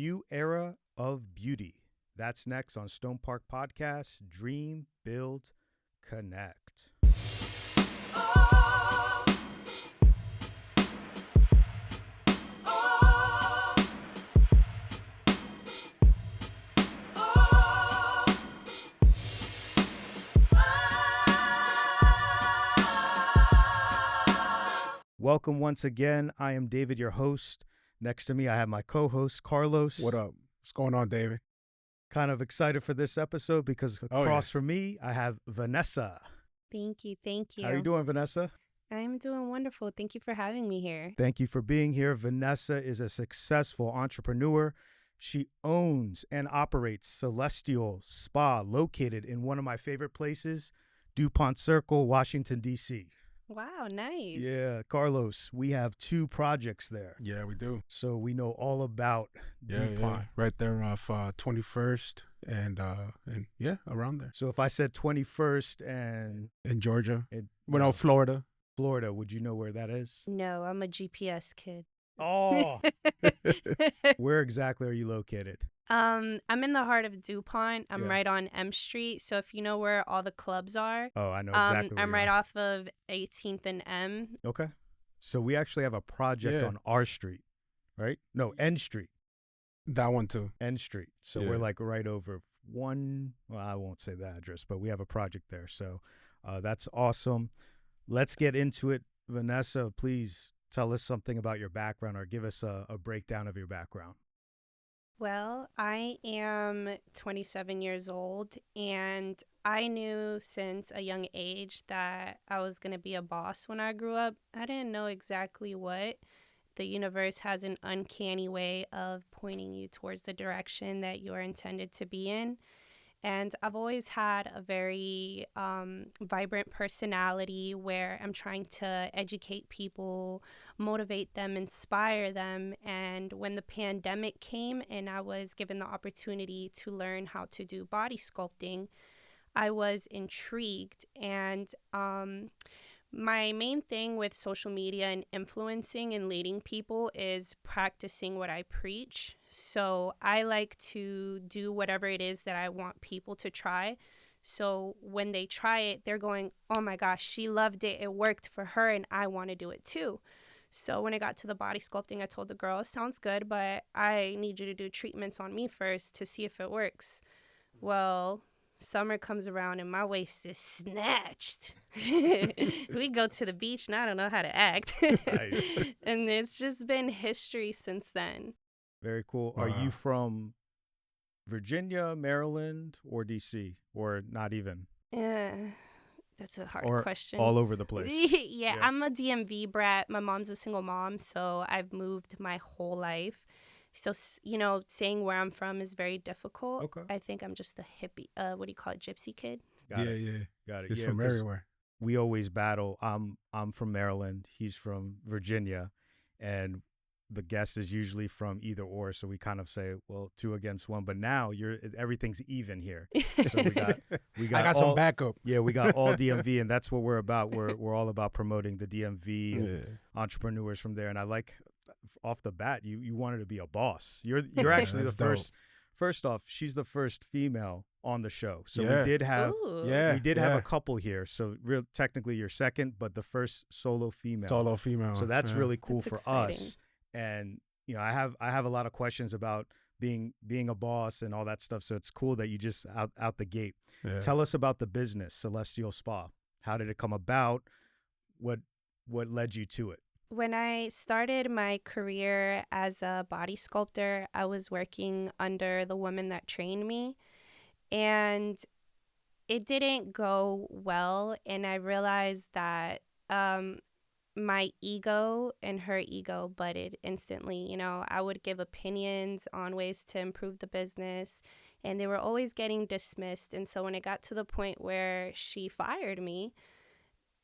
new era of beauty. That's next on StonePark Podcast. Dream, build, connect. Welcome once again. I am David, your host. Next to me, I have my co-host, Carlos. What up? What's going on, David? Kind of excited for this episode because across from me, I have Vanessa. Thank you. How are you doing, Vanessa? I'm doing wonderful. Thank you for having me here. Thank you for being here. Vanessa is a successful entrepreneur. She owns and operates Celestial Spa, located in one of my favorite places, DuPont Circle, Washington, D.C. Wow, nice. Yeah, Carlos, we have 2 projects there. Yeah, we do. So we know all about DuPont. Yeah. Right there off 21st and around there. So if I said 21st and... In Georgia. Florida. Florida, would you know where that is? No, I'm a GPS kid. Oh! Where exactly are you located? I'm in the heart of DuPont. I'm right on M Street. So if you know where all the clubs are. Oh, I know exactly where I'm right off of 18th and M. Okay. So we actually have a project on our street, right? No, N Street. That one too. N Street. So we're like right over I won't say the address, but we have a project there. So that's awesome. Let's get into it. Vanessa, please tell us something about your background or give us a breakdown of your background. Well, I am 27 years old, and I knew since a young age that I was going to be a boss when I grew up. I didn't know exactly what. The universe has an uncanny way of pointing you towards the direction that you are intended to be in. And I've always had a very vibrant personality where I'm trying to educate people, motivate them, inspire them. And when the pandemic came and I was given the opportunity to learn how to do body sculpting, I was intrigued. And my main thing with social media and influencing and leading people is practicing what I preach. So I like to do whatever it is that I want people to try. So when they try it, they're going, oh my gosh, she loved it. It worked for her and I want to do it too. So when I got to the body sculpting, I told the girl, sounds good, but I need you to do treatments on me first to see if it works. Well, summer comes around and my waist is snatched. We go to the beach and I don't know how to act. Nice. And it's just been history since then. Very cool. Are you from Virginia, Maryland, or D.C., or not even? That's a hard question. All over the place. Yeah, I'm a DMV brat. My mom's a single mom, so I've moved my whole life. So, saying where I'm from is very difficult. Okay. I think I'm just a hippie, gypsy kid. Got it. He's from everywhere. We always battle. I'm from Maryland. He's from Virginia. And the guest is usually from either or. So we kind of say, well, 2 against 1. But now everything's even here. So we got I got some backup. Yeah, we got all DMV, and that's what we're about. We're all about promoting the DMV and entrepreneurs from there. And I like, off the bat, you wanted to be a boss. You're actually the first. First off, she's the first female on the show. So we did have have a couple here. So technically you're second, but the first solo female. So that's really cool for us. And I have a lot of questions about being a boss and all that stuff. So it's cool that you just out the gate. Yeah. Tell us about the business, Celestial Spa. How did it come about? What led you to it? When I started my career as a body sculptor, I was working under the woman that trained me, and it didn't go well. And I realized that my ego and her ego butted instantly. I would give opinions on ways to improve the business, and they were always getting dismissed. And so when it got to the point where she fired me,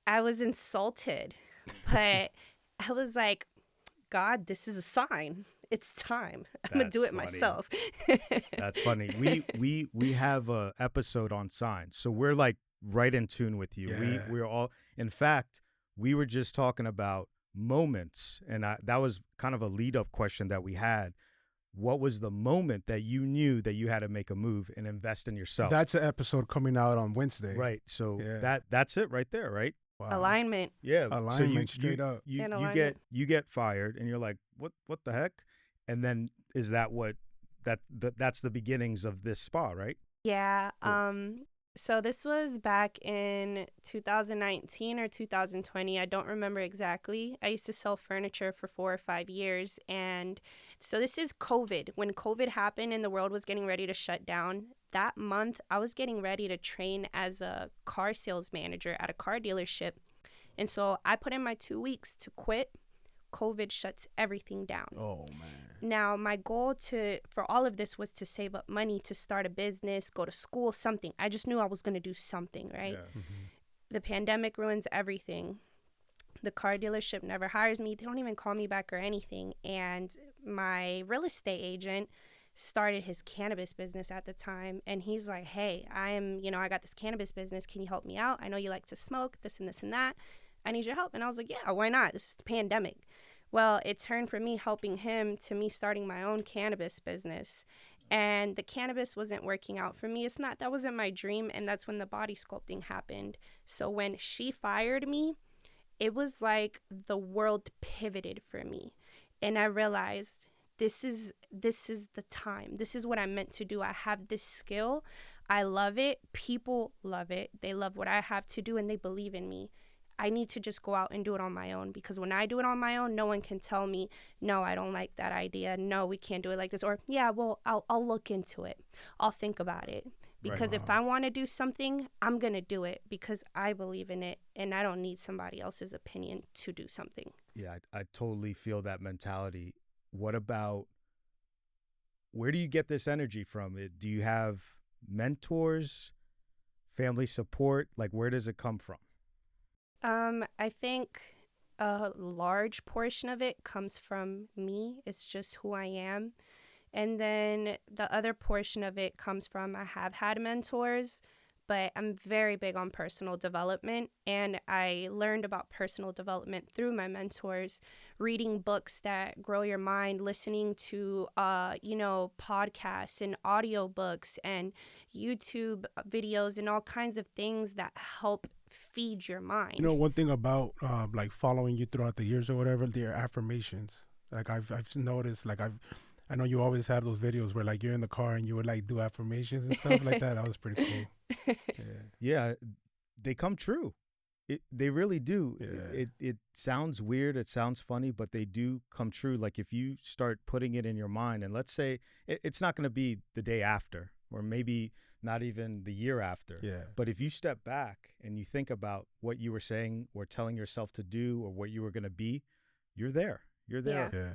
I was insulted, but I was like, God, this is a sign. It's time. I'm going to do it myself. That's funny. We have a episode on signs. So we're like right in tune with you. Yeah. We're all, in fact, we were just talking about moments. And that was kind of a lead up question that we had. what was the moment that you knew that you had to make a move and invest in yourself? That's an episode coming out on Wednesday. Right. So that's it right there, right? Wow. Alignment. Yeah. Alignment, straight up. You get fired and you're like, what the heck? And then is that that's the beginnings of this spa, right? Yeah. Cool. So this was back in 2019 or 2020. I don't remember exactly. I used to sell furniture for 4 or 5 years. And so this is COVID. When COVID happened and the world was getting ready to shut down, that month I was getting ready to train as a car sales manager at a car dealership. And so I put in my 2 weeks to quit. COVID shuts everything down. Oh, man. Now, my goal for all of this was to save up money to start a business, go to school, something. I just knew I was going to do something, right? Yeah. Mm-hmm. The pandemic ruins everything. The car dealership never hires me. They don't even call me back or anything. And my real estate agent started his cannabis business at the time. And he's like, hey, I got this cannabis business. Can you help me out? I know you like to smoke, this and this and that. I need your help. And I was like, yeah, why not? This is the pandemic. Well, it turned from me helping him to me starting my own cannabis business. And the cannabis wasn't working out for me. That wasn't my dream. And that's when the body sculpting happened. So when she fired me, it was like the world pivoted for me. And I realized this is the time. This is what I'm meant to do. I have this skill. I love it. People love it. They love what I have to do and they believe in me. I need to just go out and do it on my own, because when I do it on my own, no one can tell me, no, I don't like that idea. No, we can't do it like this. Or, yeah, well, I'll look into it. I'll think about it. Because if I want to do something, I'm going to do it because I believe in it and I don't need somebody else's opinion to do something. Yeah, I totally feel that mentality. What about, where do you get this energy from? Do you have mentors, family support? Like, where does it come from? I think a large portion of it comes from me. It's just who I am. And then the other portion of it comes from, I have had mentors, but I'm very big on personal development. And I learned about personal development through my mentors, reading books that grow your mind, listening to, podcasts and audiobooks and YouTube videos and all kinds of things that help feed your mind. You know, one thing about like following you throughout the years or whatever, their affirmations. Like I've noticed, like I know you always had those videos where like you're in the car and you would like do affirmations and stuff like that. That was pretty cool. Yeah, they come true. They really do. Yeah. It sounds weird. It sounds funny, but they do come true. Like if you start putting it in your mind, and let's say it's not going to be the day after, or maybe not even the year after. Yeah. But if you step back and you think about what you were saying or telling yourself to do or what you were going to be, you're there. You're there. Yeah.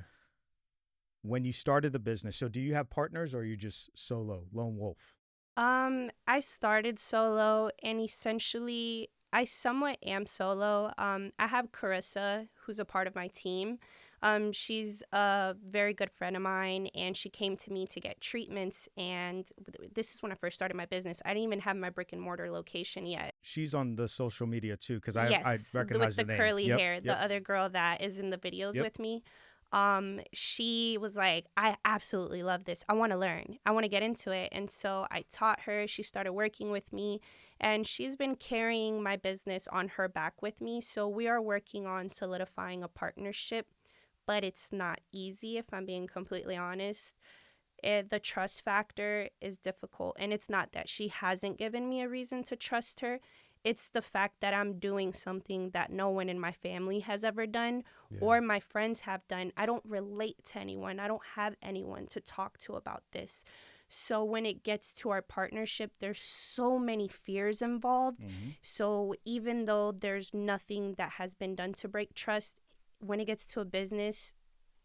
When you started the business, so do you have partners or are you just solo, lone wolf? I started solo, and essentially I somewhat am solo. I have Carissa, who's a part of my team. She's a very good friend of mine, and she came to me to get treatments. And this is when I first started my business. I didn't even have my brick and mortar location yet. She's on the social media too, because I recognize with the name. curly Yep, hair, yep. the other girl that is in the videos with me. She was like, I absolutely love this. I want to learn. I want to get into it. And so I taught her. She started working with me, and she's been carrying my business on her back with me. So we are working on solidifying a partnership, but it's not easy, if I'm being completely honest. The trust factor is difficult, and it's not that she hasn't given me a reason to trust her. It's the fact that I'm doing something that no one in my family has ever done or my friends have done. I don't relate to anyone. I don't have anyone to talk to about this. So when it gets to our partnership, there's so many fears involved. Mm-hmm. So even though there's nothing that has been done to break trust, when it gets to a business,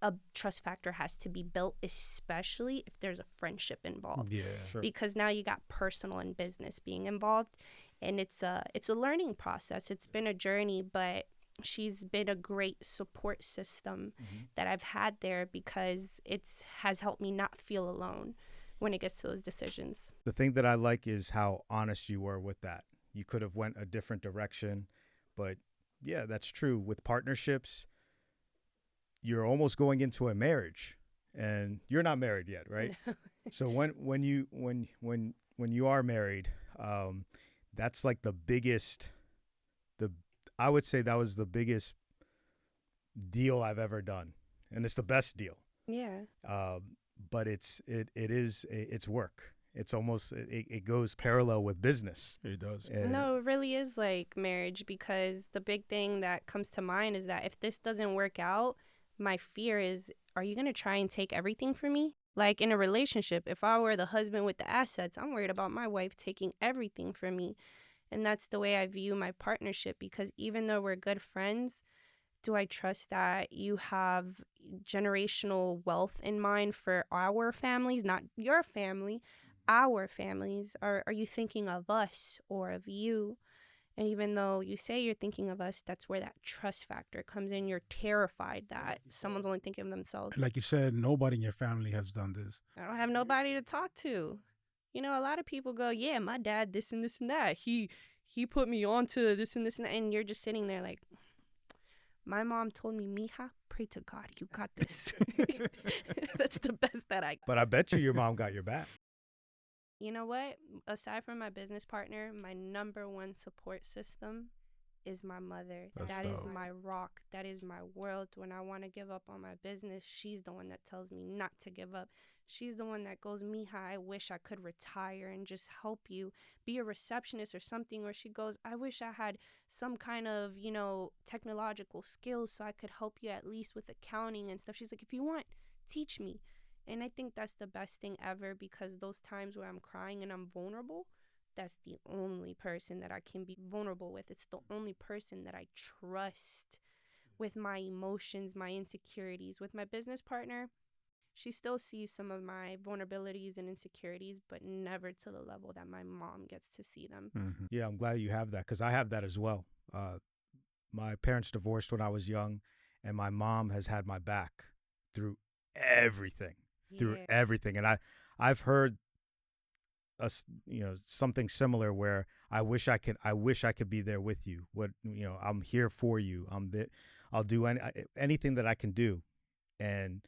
a trust factor has to be built, especially if there's a friendship involved. Yeah, Sure. Because now you got personal and business being involved. And it's a learning process. It's been a journey, but she's been a great support system that I've had there, because it has helped me not feel alone when it gets to those decisions. The thing that I like is how honest you were with that. You could have went a different direction, but yeah, that's true. With partnerships, you're almost going into a marriage, and you're not married yet, right? No. So when you are married, that's like the biggest. I would say that was the biggest deal I've ever done, and it's the best deal. Yeah. But it's work. It's almost it goes parallel with business. It does. No, it really is like marriage, because the big thing that comes to mind is that if this doesn't work out, my fear is, are you going to try and take everything from me? Like in a relationship, if I were the husband with the assets, I'm worried about my wife taking everything from me. And that's the way I view my partnership, because even though we're good friends, do I trust that you have generational wealth in mind for our families, not your family, our families? Are you thinking of us or of you? And even though you say you're thinking of us, that's where that trust factor comes in. You're terrified that someone's only thinking of themselves. Like you said, nobody in your family has done this. I don't have nobody to talk to. You know, a lot of people go, yeah, my dad, this and this and that. He put me on to this and this and that. And you're just sitting there like, my mom told me, Mija, pray to God, you got this. That's the best that I got. But I bet you your mom got your back. You know what? Aside from my business partner, my number one support system is my mother. That is my rock. That is my world. When I want to give up on my business, she's the one that tells me not to give up. She's the one that goes, Mija, I wish I could retire and just help you be a receptionist or something. Or she goes, I wish I had some kind of, technological skills so I could help you at least with accounting and stuff. She's like, if you want, teach me. And I think that's the best thing ever, because those times where I'm crying and I'm vulnerable, that's the only person that I can be vulnerable with. It's the only person that I trust with my emotions, my insecurities. With my business partner, she still sees some of my vulnerabilities and insecurities, but never to the level that my mom gets to see them. Mm-hmm. Yeah, I'm glad you have that, because I have that as well. My parents divorced when I was young, and my mom has had my back through everything. And I've heard something similar where I wish I could be there with you. I'm here for you. I'll do anything that I can do. And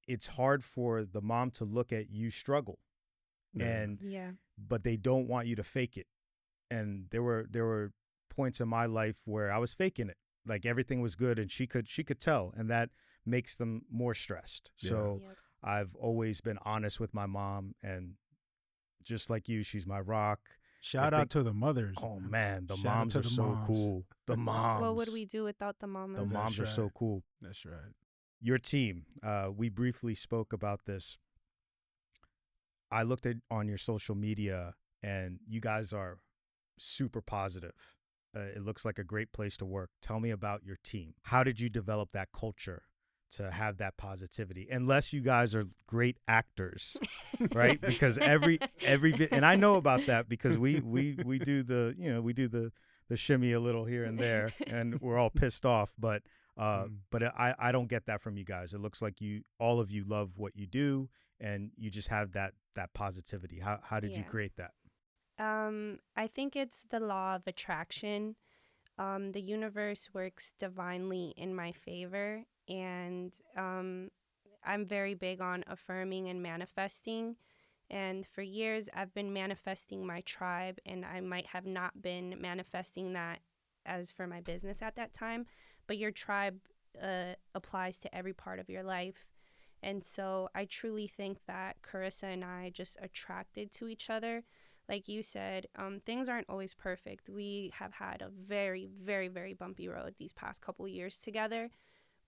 it's hard for the mom to look at you struggle, but they don't want you to fake it. And there were points in my life where I was faking it, like everything was good, and she could tell, and that makes them more stressed. Yeah. So I've always been honest with my mom, and just like you, she's my rock. Shout out to the mothers. Oh man, the moms are so cool. The moms. What would we do without the mamas? The moms are so cool. That's right. Your team, we briefly spoke about this. I looked on your social media, and you guys are super positive. It looks like a great place to work. Tell me about your team. How did you develop that culture to have that positivity? Unless you guys are great actors, right? Because every and I know about that, because we do the shimmy a little here and there, and we're all pissed off, but I don't get that from you guys. It looks like all of you love what you do, and you just have that positivity. How did you create that? I think it's the law of attraction. The universe works divinely in my favor, and I'm very big on affirming and manifesting. And for years, I've been manifesting my tribe, and I might have not been manifesting that as for my business at that time, but your tribe applies to every part of your life. And so I truly think that Carissa and I just attracted to each other. Like you said, things aren't always perfect. We have had a very, very, very bumpy road these past couple years together.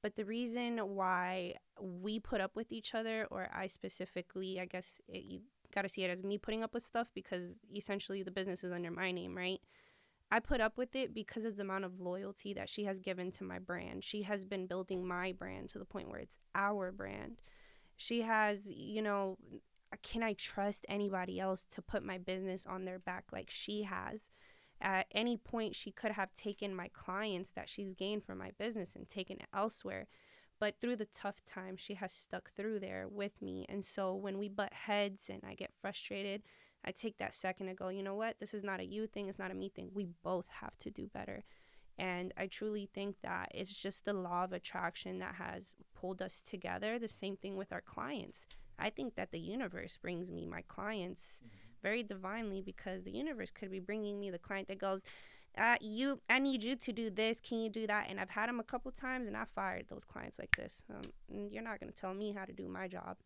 But the reason why we put up with each other, or I specifically, I guess you got to see it as me putting up with stuff, because essentially the business is under my name, right? I put up with it because of the amount of loyalty that she has given to my brand. She has been building my brand to the point where it's our brand. She has, can I trust anybody else to put my business on their back like she has? At any point, she could have taken my clients that she's gained from my business and taken it elsewhere. But through the tough times, she has stuck through there with me. And so when we butt heads and I get frustrated, I take that second to go, you know what? This is not a you thing. It's not a me thing. We both have to do better. And I truly think that it's just the law of attraction that has pulled us together. The same thing with our clients. I think that the universe brings me my clients very divinely, because the universe could be bringing me the client that goes, I need you to do this. Can you do that? And I've had them a couple times, and I fired those clients like this. You're not going to tell me how to do my job.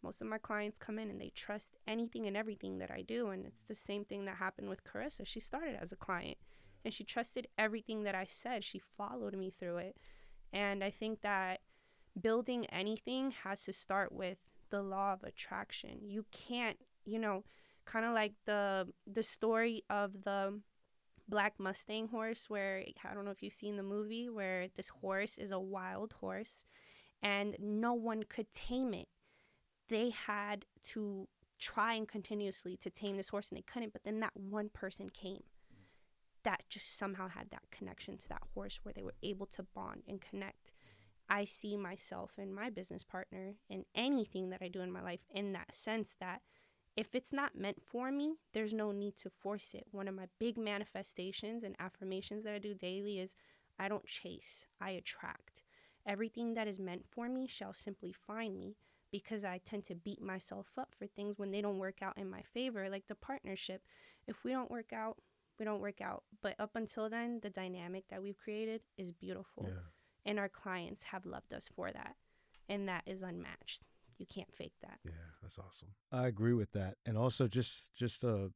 Most of my clients come in and they trust anything and everything that I do. And it's the same thing that happened with Carissa. She started as a client and she trusted everything that I said. She followed me through it. And I think that building anything has to start with the law of attraction. You can't, kind of like the story of the Black Mustang horse, where I don't know if you've seen the movie, where this horse is a wild horse and no one could tame it. They had to try and continuously to tame this horse, and they couldn't. But then that one person came that just somehow had that connection to that horse, where they were able to bond and connect. I see myself and my business partner in anything that I do in my life in that sense, that if it's not meant for me, there's no need to force it. One of my big manifestations and affirmations that I do daily is I don't chase, I attract. Everything that is meant for me shall simply find me, because I tend to beat myself up for things when they don't work out in my favor, like the partnership. If we don't work out, we don't work out. But up until then, the dynamic that we've created is beautiful. Yeah. And our clients have loved us for that. And that is unmatched. You can't fake that. Yeah, that's awesome. I agree with that. And also just a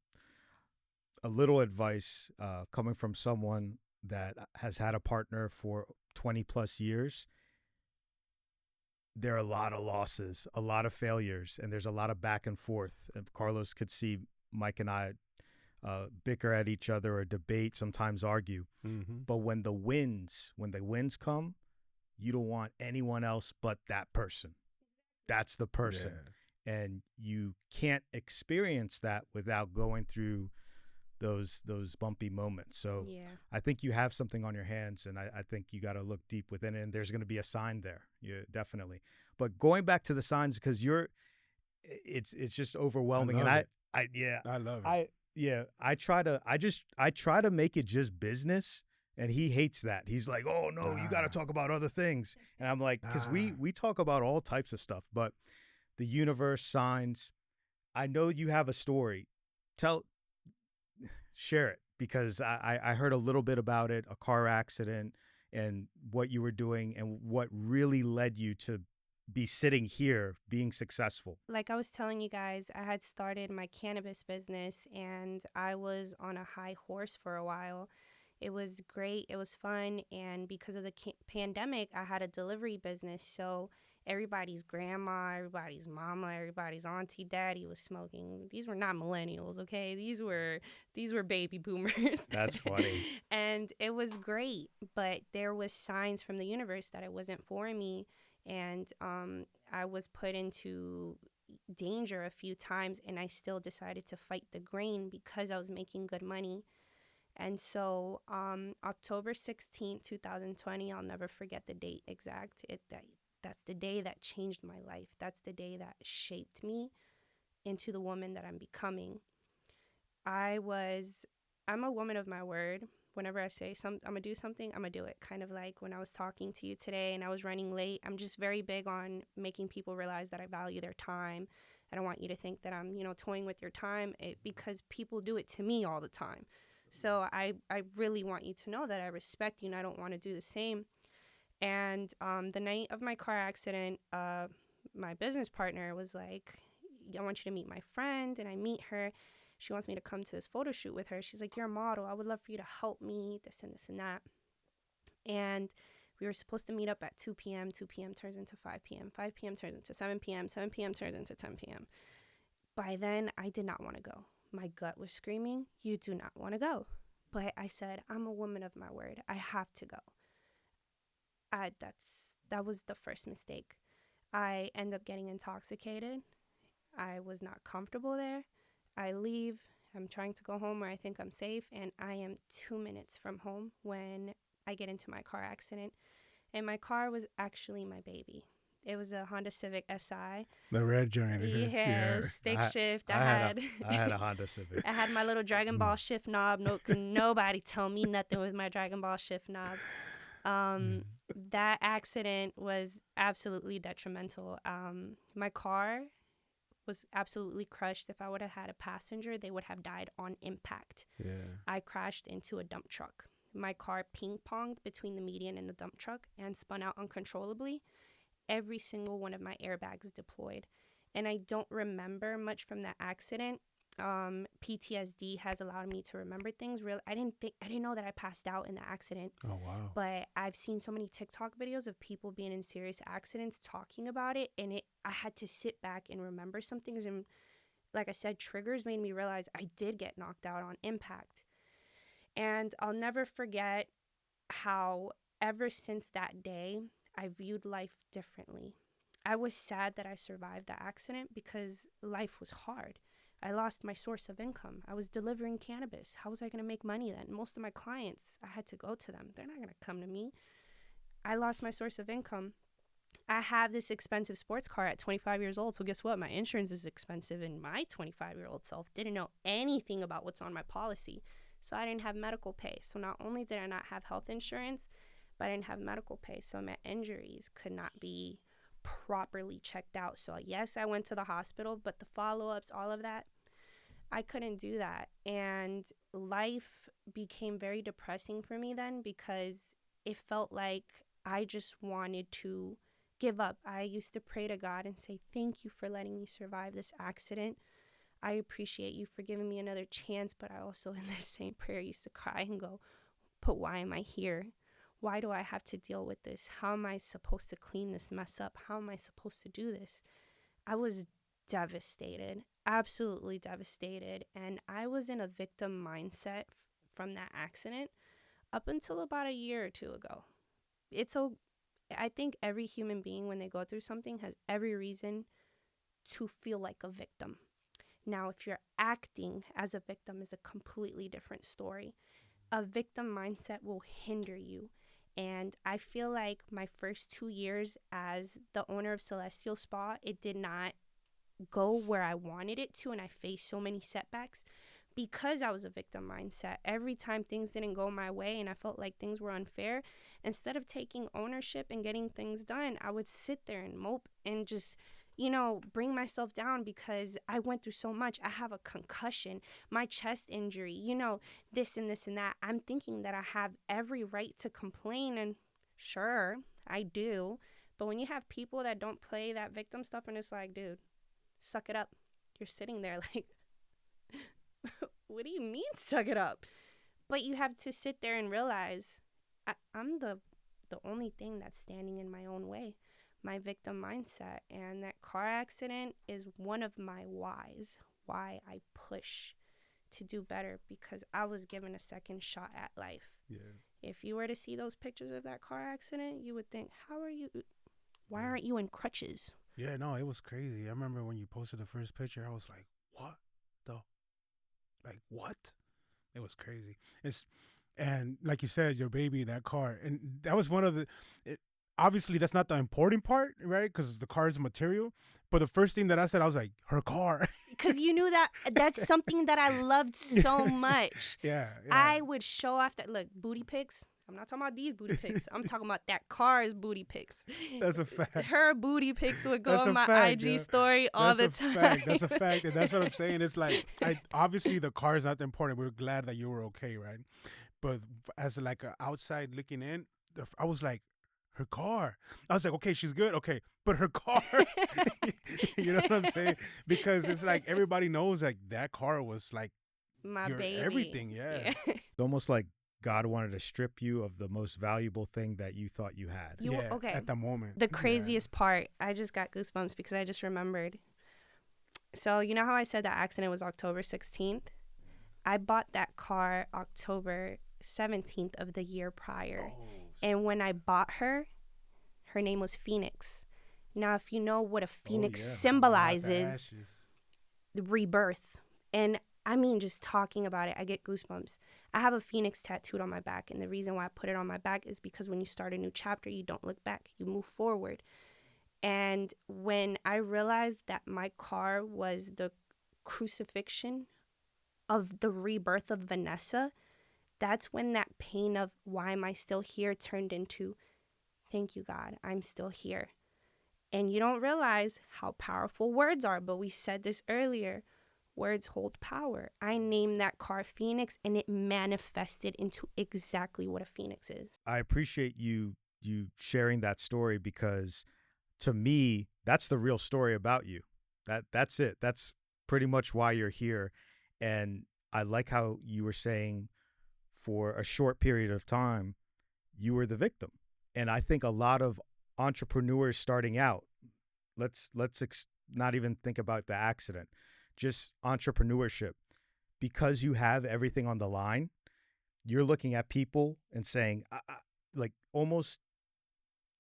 little advice coming from someone that has had a partner for 20 plus years. There are a lot of losses, a lot of failures, and there's a lot of back and forth. And Carlos could see Mike and I bicker at each other or debate, sometimes argue. Mm-hmm. But when the wins come, you don't want anyone else but that person. That's the person. Yeah. And you can't experience that without going through those bumpy moments. So yeah. I think you have something on your hands, and I think you got to look deep within it, and there's going to be a sign there. Yeah, definitely. But going back to the signs, because it's just overwhelming. I love it. I try to make it just business, and he hates that. He's like, oh no, you got to talk about other things. And I'm like, because we talk about all types of stuff, but the universe, signs, I know you have a story. Share it, because I heard a little bit about it, a car accident, and what you were doing and what really led you to be sitting here being successful. Like I was telling you guys, I had started my cannabis business and I was on a high horse for a while. It was great. It was fun. And because of the pandemic, I had a delivery business. So everybody's grandma, everybody's mama, everybody's auntie, daddy was smoking. These were not millennials, okay? These were baby boomers. That's funny. And it was great, but there was signs from the universe that it wasn't for me. And I was put into danger a few times, and I still decided to fight the grain because I was making good money. And so October 16th, 2020, I'll never forget the date exact. That's the day that changed my life. That's the day that shaped me into the woman that I'm becoming. I'm a woman of my word. Whenever I say I'm going to do something, I'm going to do it. Kind of like when I was talking to you today and I was running late, I'm just very big on making people realize that I value their time. I don't want you to think that I'm, toying with your time because people do it to me all the time. So I really want you to know that I respect you and I don't want to do the same. And the night of my car accident, my business partner was like, I want you to meet my friend. And I meet her. She wants me to come to this photo shoot with her. She's like, you're a model. I would love for you to help me, this and this and that. And we were supposed to meet up at 2 p.m. 2 p.m. turns into 5 p.m. 5 p.m. turns into 7 p.m. 7 p.m. turns into 10 p.m. By then, I did not want to go. My gut was screaming, you do not want to go. But I said, I'm a woman of my word. I have to go. That was the first mistake. I end up getting intoxicated. I was not comfortable there. I leave. I'm trying to go home where I think I'm safe, and I am 2 minutes from home when I get into my car accident. And my car was actually my baby. It was a Honda Civic SI. The red joint. Yeah, stick shift. I had a Honda Civic. I had my little Dragon Ball shift knob. Nobody tell me nothing with my Dragon Ball shift knob. That accident was absolutely detrimental. My car was absolutely crushed. If I would have had a passenger, they would have died on impact. Yeah. I crashed into a dump truck. My car ping-ponged between the median and the dump truck and spun out uncontrollably. Every single one of my airbags deployed. And I don't remember much from that accident. PTSD has allowed me to remember things. I didn't know that I passed out in the accident. Oh, wow. But I've seen so many TikTok videos of people being in serious accidents talking about it, and I had to sit back and remember some things. And like I said, triggers made me realize I did get knocked out on impact. And I'll never forget how ever since that day, I viewed life differently. I was sad that I survived the accident because life was hard. I lost my source of income. I was delivering cannabis. How was I going to make money then? Most of my clients, I had to go to them. They're not going to come to me. I lost my source of income. I have this expensive sports car at 25 years old. So guess what? My insurance is expensive, and my 25-year-old self didn't know anything about what's on my policy. So I didn't have medical pay. So not only did I not have health insurance, but I didn't have medical pay. So my injuries could not be properly checked out. So yes, I went to the hospital, but the follow-ups, all of that, I couldn't do that. And life became very depressing for me then because it felt like I just wanted to give up. I used to pray to God and say, thank you for letting me survive this accident. I appreciate you for giving me another chance. But I also, in this same prayer, used to cry and go, but why am I here? Why do I have to deal with this? How am I supposed to clean this mess up? How am I supposed to do this? I was devastated, absolutely devastated. And I was in a victim mindset from that accident up until about a year or two ago. I think every human being, when they go through something, has every reason to feel like a victim. Now, if you're acting as a victim is a completely different story. A victim mindset will hinder you. And I feel like my first 2 years as the owner of Celestial Spa, it did not go where I wanted it to, and I faced so many setbacks because I was a victim mindset. Every time things didn't go my way and I felt like things were unfair, instead of taking ownership and getting things done, I would sit there and mope and just, bring myself down because I went through so much. I have a concussion, my chest injury, this and this and that. I'm thinking that I have every right to complain, and sure, I do. But when you have people that don't play that victim stuff, and it's like, dude, suck it up. You're sitting there like, what do you mean suck it up? But you have to sit there and realize I'm the only thing that's standing in my own way, my victim mindset. And that car accident is one of my whys, why I push to do better, because I was given a second shot at life. Yeah. If you were to see those pictures of that car accident, you would think, why aren't you in crutches? Yeah, no, it was crazy. I remember when you posted the first picture, I was like, what? It was crazy. And like you said, your baby, that car. And that was one of obviously that's not the important part, right? Because the car is material. But the first thing that I said, I was like, her car. Because you knew that's something that I loved so much. Yeah. I would show off look, booty pics. I'm not talking about these booty pics. I'm talking about that car's booty pics. That's a fact. Her booty pics would go on my IG story all the time. That's a fact. And that's what I'm saying. It's like, obviously the car is not important. We're glad that you were okay, right? But as like an outside looking in, I was like, her car. I was like, okay, she's good. Okay, but her car. You know what I'm saying? Because it's like everybody knows like that car was like my baby. Everything, yeah. It's almost like God wanted to strip you of the most valuable thing that you thought you had. Okay. At the moment. The craziest part, I just got goosebumps because I just remembered. So you know how I said that accident was October 16th? I bought that car October 17th of the year prior. Oh. And when I bought her name was Phoenix. Now, if you know what a phoenix symbolizes, rebirth. And I mean, just talking about it, I get goosebumps. I have a phoenix tattooed on my back, and the reason why I put it on my back is because when you start a new chapter, you don't look back, you move forward. And when I realized that my car was the crucifixion of the rebirth of Vanessa, that's when that pain of why am I still here turned into, thank you, God, I'm still here. And you don't realize how powerful words are, but we said this earlier. Words hold power. I named that car Phoenix, and it manifested into exactly what a phoenix is. I appreciate you sharing that story, because to me, that's the real story about you. That's it. That's pretty much why you're here. And I like how you were saying for a short period of time, you were the victim. And I think a lot of entrepreneurs starting out, let's not even think about the accident, just entrepreneurship, because you have everything on the line, you're looking at people and saying, like, almost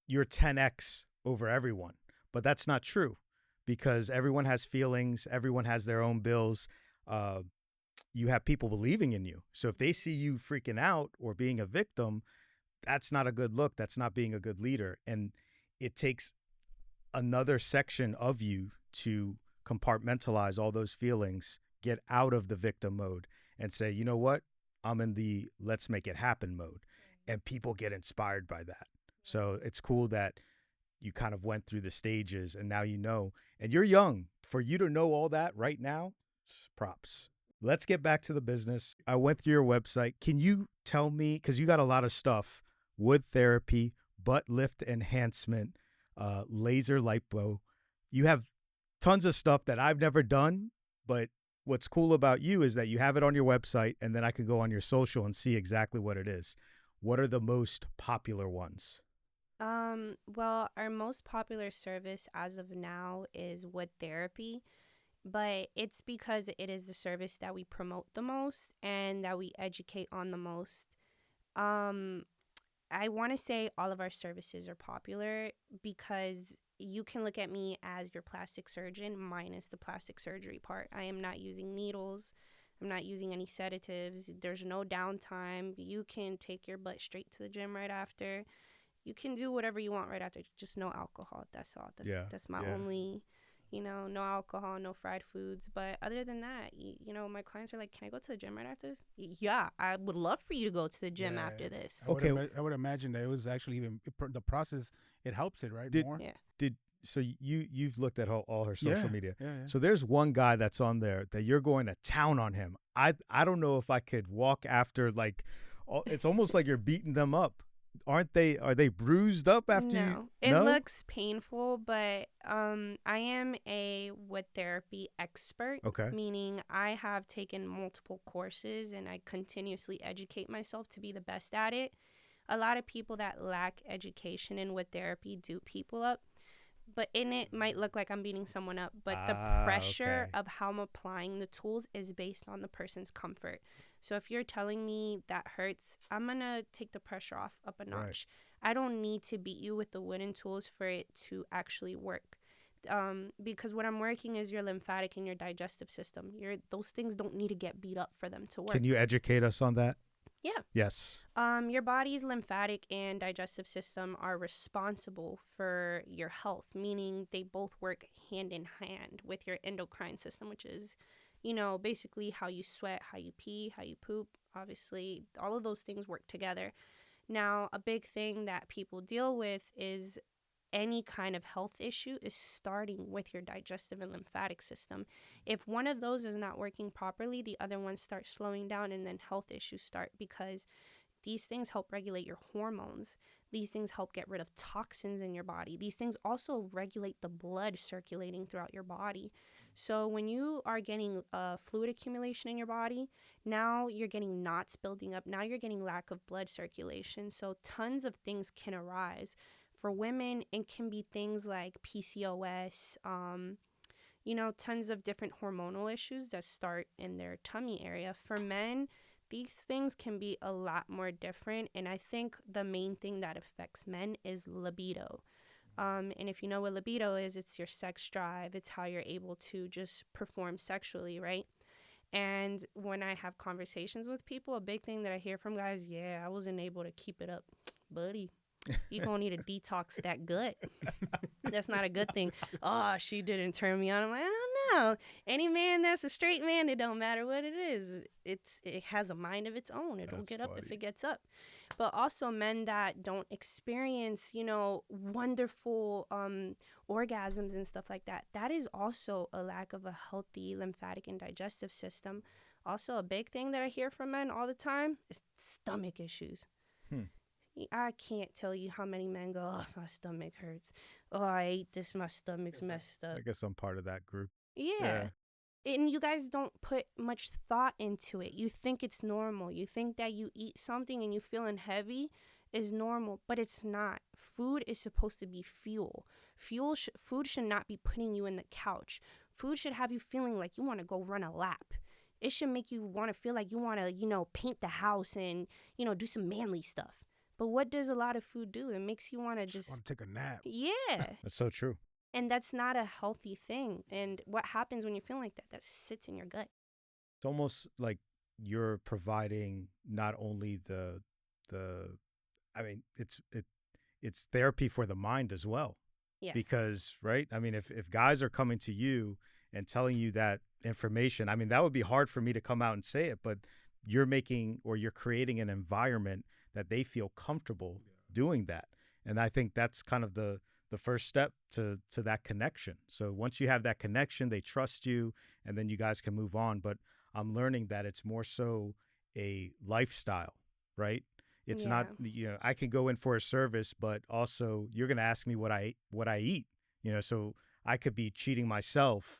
you're 10x over everyone. But that's not true, because everyone has feelings, everyone has their own bills. You have people believing in you. So if they see you freaking out or being a victim, that's not a good look. That's not being a good leader. And it takes another section of you to compartmentalize all those feelings, get out of the victim mode, and say, you know what? I'm in the let's make it happen mode. And people get inspired by that. So it's cool that you kind of went through the stages, and now you know. And you're young. For you to know all that right now, props. Let's get back to the business. I went through your website. Can you tell me, because you got a lot of stuff, wood therapy, butt lift enhancement, laser lipo. You have tons of stuff that I've never done, but what's cool about you is that you have it on your website, and then I can go on your social and see exactly what it is. What are the most popular ones? Well, our most popular service as of now is wood therapy, but it's because it is the service that we promote the most and that we educate on the most. I want to say all of our services are popular because you can look at me as your plastic surgeon minus the plastic surgery part. I am not using needles. I'm not using any sedatives. There's no downtime. You can take your butt straight to the gym right after. You can do whatever you want right after. Just no alcohol. That's all. That's my only, no alcohol, no fried foods. But other than that, my clients are like, can I go to the gym right after this? Yeah, I would love for you to go to the gym after this. I would imagine that it was actually even the process. It helps it, right? More. Yeah. So you've looked at all her social media. Yeah. So there's one guy that's on there that you're going to town on him. I don't know if I could walk after, like, it's almost like you're beating them up. Are they bruised up after you? It looks painful, but I am a wood therapy expert. Okay. Meaning I have taken multiple courses and I continuously educate myself to be the best at it. A lot of people that lack education in wood therapy do people up. But in it might look like I'm beating someone up, but the pressure of how I'm applying the tools is based on the person's comfort. So if you're telling me that hurts, I'm going to take the pressure off up a notch. Right. I don't need to beat you with the wooden tools for it to actually work. Because what I'm working is your lymphatic and your digestive system. Those things don't need to get beat up for them to work. Can you educate us on that? Yeah. Yes. Your body's lymphatic and digestive system are responsible for your health, meaning they both work hand in hand with your endocrine system, which is, basically how you sweat, how you pee, how you poop. Obviously, all of those things work together. Now, a big thing that people deal with is any kind of health issue is starting with your digestive and lymphatic system. If one of those is not working properly, the other ones start slowing down, and then health issues start, because these things help regulate your hormones. These things help get rid of toxins in your body. These things also regulate the blood circulating throughout your body. So when you are getting fluid accumulation in your body, now you're getting knots building up. Now you're getting lack of blood circulation. So tons of things can arise. For women, it can be things like PCOS, tons of different hormonal issues that start in their tummy area. For men, these things can be a lot more different. And I think the main thing that affects men is libido. And if you know what libido is, it's your sex drive. It's how you're able to just perform sexually, right? And when I have conversations with people, a big thing that I hear from guys, I wasn't able to keep it up, buddy. You're going to need a detox that gut. That's not a good thing. Oh, she didn't turn me on. I'm like, I don't know. Any man that's a straight man, it don't matter what it is. It has a mind of its own. It'll get up if it gets up. But also men that don't experience, wonderful orgasms and stuff like that. That is also a lack of a healthy lymphatic and digestive system. Also, a big thing that I hear from men all the time is stomach issues. I can't tell you how many men go, oh, my stomach hurts. Oh, I ate this, my stomach's messed up. I guess I'm part of that group. Yeah. And you guys don't put much thought into it. You think it's normal. You think that you eat something and you feeling heavy is normal, but it's not. Food is supposed to be fuel. Food should not be putting you in the couch. Food should have you feeling like you want to go run a lap. It should make you want to feel like you want to, paint the house and, do some manly stuff. But what does a lot of food do? It makes you want to just want to take a nap. Yeah. That's so true. And that's not a healthy thing. And what happens when you feel like that? That sits in your gut. It's almost like you're providing not only it's therapy for the mind as well. Yes. Because, right? I mean, if guys are coming to you and telling you that information, I mean, that would be hard for me to come out and say it, but you're creating an environment that they feel comfortable doing that. And I think that's kind of the first step to that connection. So once you have that connection, they trust you, and then you guys can move on. But I'm learning that it's more so a lifestyle, right? It's not, I can go in for a service, but also you're going to ask me what I eat, so I could be cheating myself,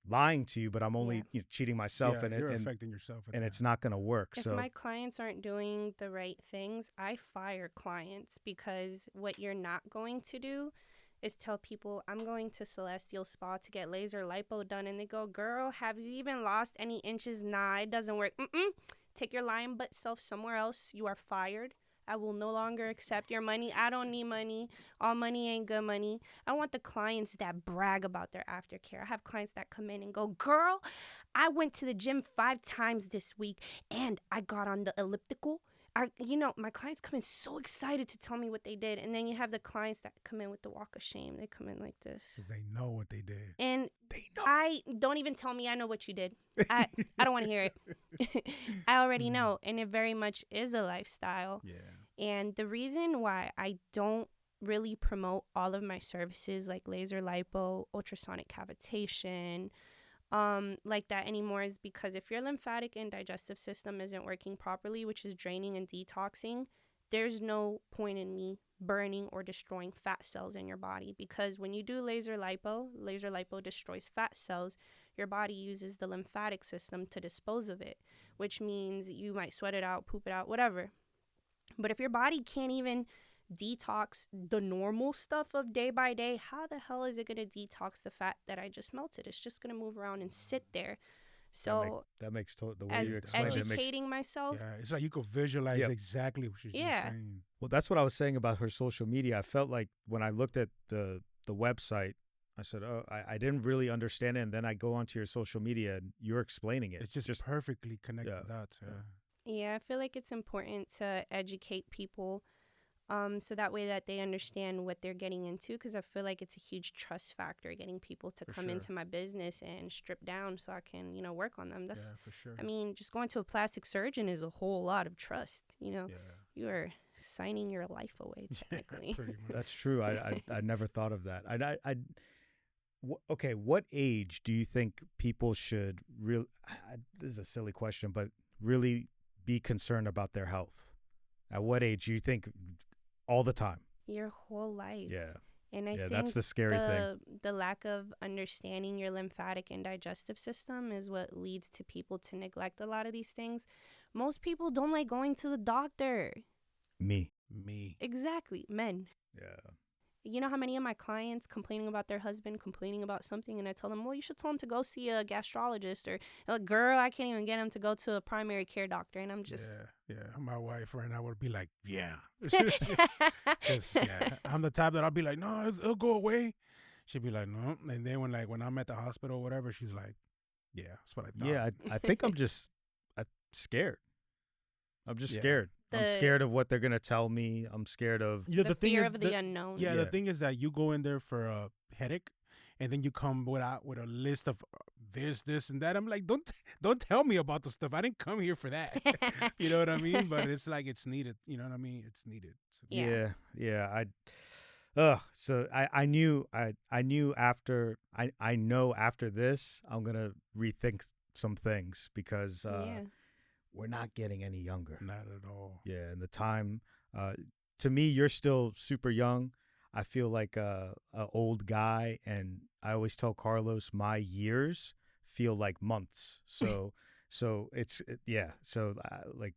lying to you, but I'm only cheating myself, and you're affecting yourself, and it's not going to work. If my clients aren't doing the right things, I fire clients, because what you're not going to do is tell people, I'm going to Celestial Spa to get laser lipo done, and they go, girl, have you even lost any inches? Nah, it doesn't work. Take your lying butt self somewhere else. You are fired. I will no longer accept your money. I don't need money. All money ain't good money. I want the clients that brag about their aftercare. I have clients that come in and go, girl, I went to the gym 5 times this week and I got on the elliptical. My clients come in so excited to tell me what they did. And then you have the clients that come in with the walk of shame. They come in like this. They know what they did. And they know. Don't even tell me I know what you did. I don't want to hear it. I already know. And it very much is a lifestyle. Yeah. And the reason why I don't really promote all of my services like laser lipo, ultrasonic cavitation, like that anymore is because if your lymphatic and digestive system isn't working properly, which is draining and detoxing, there's no point in me burning or destroying fat cells in your body, because when you do laser lipo destroys fat cells. Your body uses the lymphatic system to dispose of it, which means you might sweat it out, poop it out, whatever. But if your body can't even detox the normal stuff of day by day, how the hell is it going to detox the fat that I just melted? It's just going to move around and sit there. So that makes the way you explain it. Educating myself. Yeah, it's like you could visualize exactly what she's just saying. Well, that's what I was saying about her social media. I felt like when I looked at the website, I said, oh, I didn't really understand it. And then I go onto your social media and you're explaining it. It's just perfectly connected dots. Yeah, I feel like it's important to educate people so that way that they understand what they're getting into, because I feel like it's a huge trust factor getting people to come into my business and strip down so I can, work on them. That's, for sure. I mean, just going to a plastic surgeon is a whole lot of trust, You are signing your life away, technically. That's true. I never thought of that. Okay, what age do you think people should really, this is a silly question, but really be concerned about their health? At what age do you think? All the time? Your whole life. Yeah. And I think that's the scary thing. The lack of understanding your lymphatic and digestive system is what leads to people to neglect a lot of these things. Most people don't like going to the doctor. Me. Exactly. Men. Yeah. You know how many of my clients complaining about their husband, complaining about something, and I tell them, well, you should tell him to go see a gastrologist, or like, girl, I can't even get him to go to a primary care doctor, and I'm just... Yeah. My wife right now would be like, yeah. I'm the type that I'll be like, no, it'll go away. She'd be like, no. And then when I'm at the hospital or whatever, she's like, yeah, that's what I thought. Yeah, I think I'm just scared. I'm just scared. I'm scared of what they're going to tell me. I'm scared of the fear of the unknown. Yeah, the thing is that you go in there for a headache, and then you come with a list of this, and that. I'm like, don't tell me about the stuff. I didn't come here for that. You know what I mean? But it's like it's needed. You know what I mean? It's needed. So. Yeah. So I knew after I know after this I'm gonna rethink some things because we're not getting any younger. Not at all. Yeah, and the time, to me, you're still super young. I feel like a old guy, and I always tell Carlos my years feel like months. So like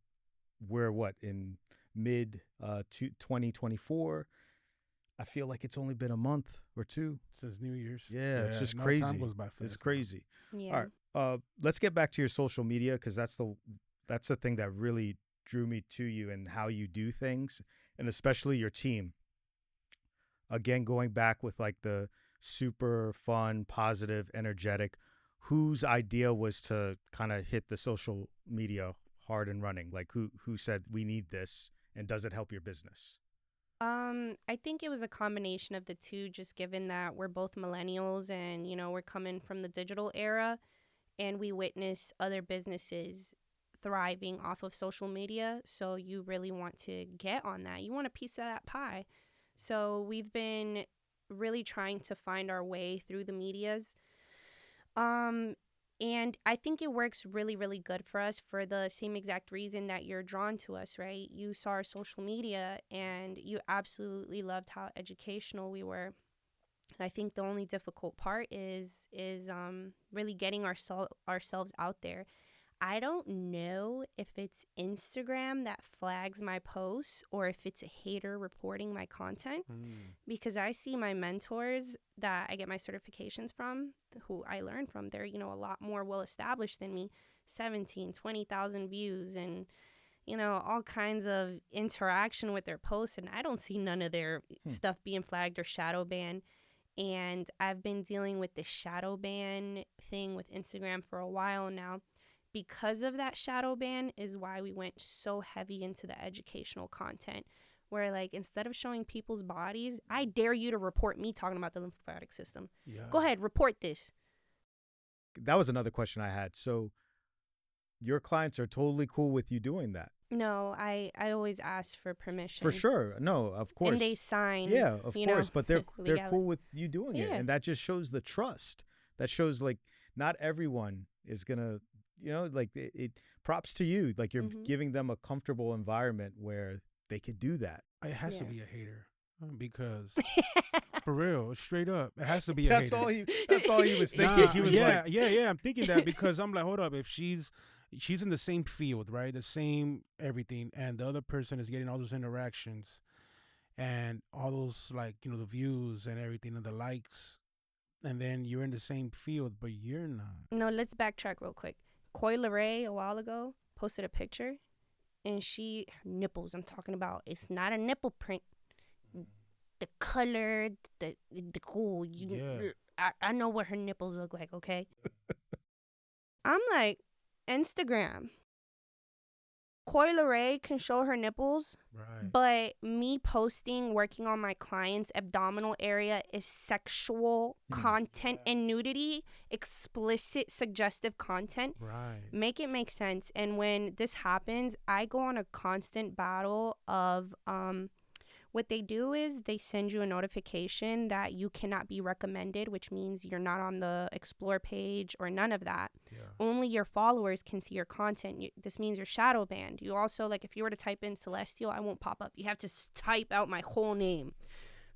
we're in mid 2024. I feel like it's only been a month or two since New Year's. Yeah, it's just crazy. Time goes by fast. It's crazy. Yeah. All right, let's get back to your social media because that's the thing that really drew me to you and how you do things, and especially your team. Again, going back with like the super fun, positive, energetic, whose idea was to kind of hit the social media hard and running? Like who said we need this, and does it help your business? I think it was a combination of the two, just given that we're both millennials and, we're coming from the digital era and we witness other businesses thriving off of social media. So you really want to get on that. You want a piece of that pie. So we've been really trying to find our way through the medias. And I think it works really, really good for us for the same exact reason that you're drawn to us, right? You saw our social media and you absolutely loved how educational we were. I think the only difficult part is really getting ourselves out there. I don't know if it's Instagram that flags my posts or if it's a hater reporting my content, because I see my mentors that I get my certifications from, who I learn from, they're, a lot more well established than me, 17, 20,000 views and, all kinds of interaction with their posts. And I don't see none of their stuff being flagged or shadow banned. And I've been dealing with the shadow ban thing with Instagram for a while now. Because of that shadow ban is why we went so heavy into the educational content, where like instead of showing people's bodies, I dare you to report me talking about the lymphatic system. Yeah. Go ahead, report this. That was another question I had. So your clients are totally cool with you doing that? No, I always ask for permission. For sure. No, of course. And they sign. Yeah, of course. But they're cool with you doing it. And that just shows the trust. That shows like not everyone is going to, like it props to you. Like you're giving them a comfortable environment where they could do that. It has to be a hater because for real, straight up, it has to be a hater. That's all he was thinking. He was yeah. I'm thinking that because I'm like, hold up, if she's in the same field, right? The same everything. And the other person is getting all those interactions and all those like, the views and everything and the likes. And then you're in the same field, but you're not. No, let's backtrack real quick. Coy Leray a while ago posted a picture and her nipples, I'm talking about, it's not a nipple print. The color, the cool. I know what her nipples look like, okay? I'm like, Instagram. Coy Leray can show her nipples, right. But me posting, working on my client's abdominal area is sexual content and nudity, explicit, suggestive content. Right. Make it make sense. And when this happens, I go on a constant battle of what they do is they send you a notification that you cannot be recommended, which means you're not on the explore page or none of that. Yeah. Only your followers can see your content. This means you're shadow banned. You also, like if you were to type in Celestial, I won't pop up. You have to type out my whole name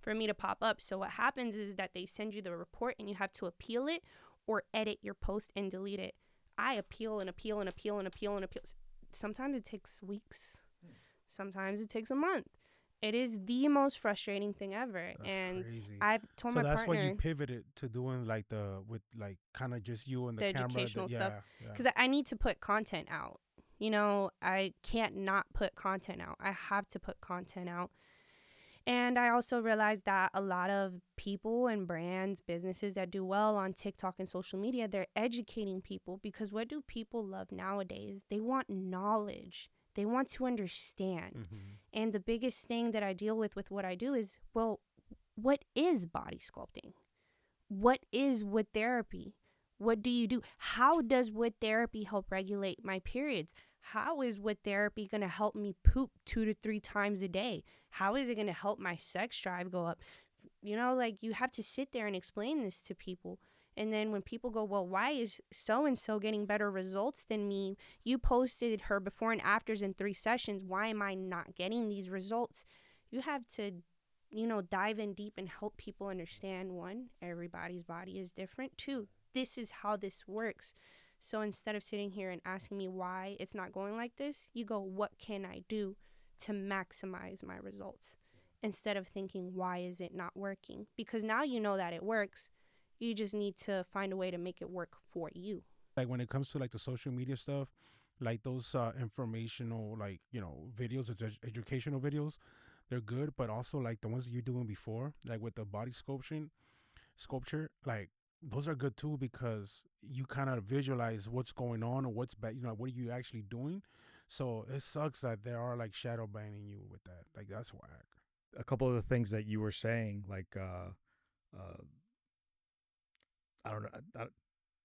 for me to pop up. So what happens is that they send you the report and you have to appeal it or edit your post and delete it. I appeal and appeal and appeal and appeal and appeal. Sometimes it takes weeks. Sometimes it takes a month. It is the most frustrating thing ever. That's and crazy. I've told my partner. So that's why you pivoted to doing like kind of just you and the camera. Educational stuff. Because I need to put content out. I can't not put content out. I have to put content out. And I also realized that a lot of people and brands, businesses that do well on TikTok and social media, they're educating people because what do people love nowadays? They want knowledge. They want to understand. Mm-hmm. And the biggest thing that I deal with what I do is, well, what is body sculpting? What is wood therapy? What do you do? How does wood therapy help regulate my periods? How is wood therapy going to help me poop 2 to 3 times a day? How is it going to help my sex drive go up? You know, like, you have to sit there and explain this to people. And then when people go, well, why is so-and-so getting better results than me? You posted her before and afters in 3 sessions. Why am I not getting these results? You have to, you know, dive in deep and help people understand, 1, everybody's body is different. 2, this is how this works. So instead of sitting here and asking me why it's not going like this, you go, what can I do to maximize my results? Instead of thinking, why is it not working? Because now you know that it works. You just need to find a way to make it work for you. Like when it comes to like the social media stuff, like those informational, like, you know, videos, educational videos, they're good. But also like the ones that you're doing before, like with the body sculpture, like those are good too, because you kind of visualize what's going on or what's bad, you know, what are you actually doing. So it sucks that they are like shadow banning you with that. Like, that's whack. A couple of the things that you were saying, like, I don't know,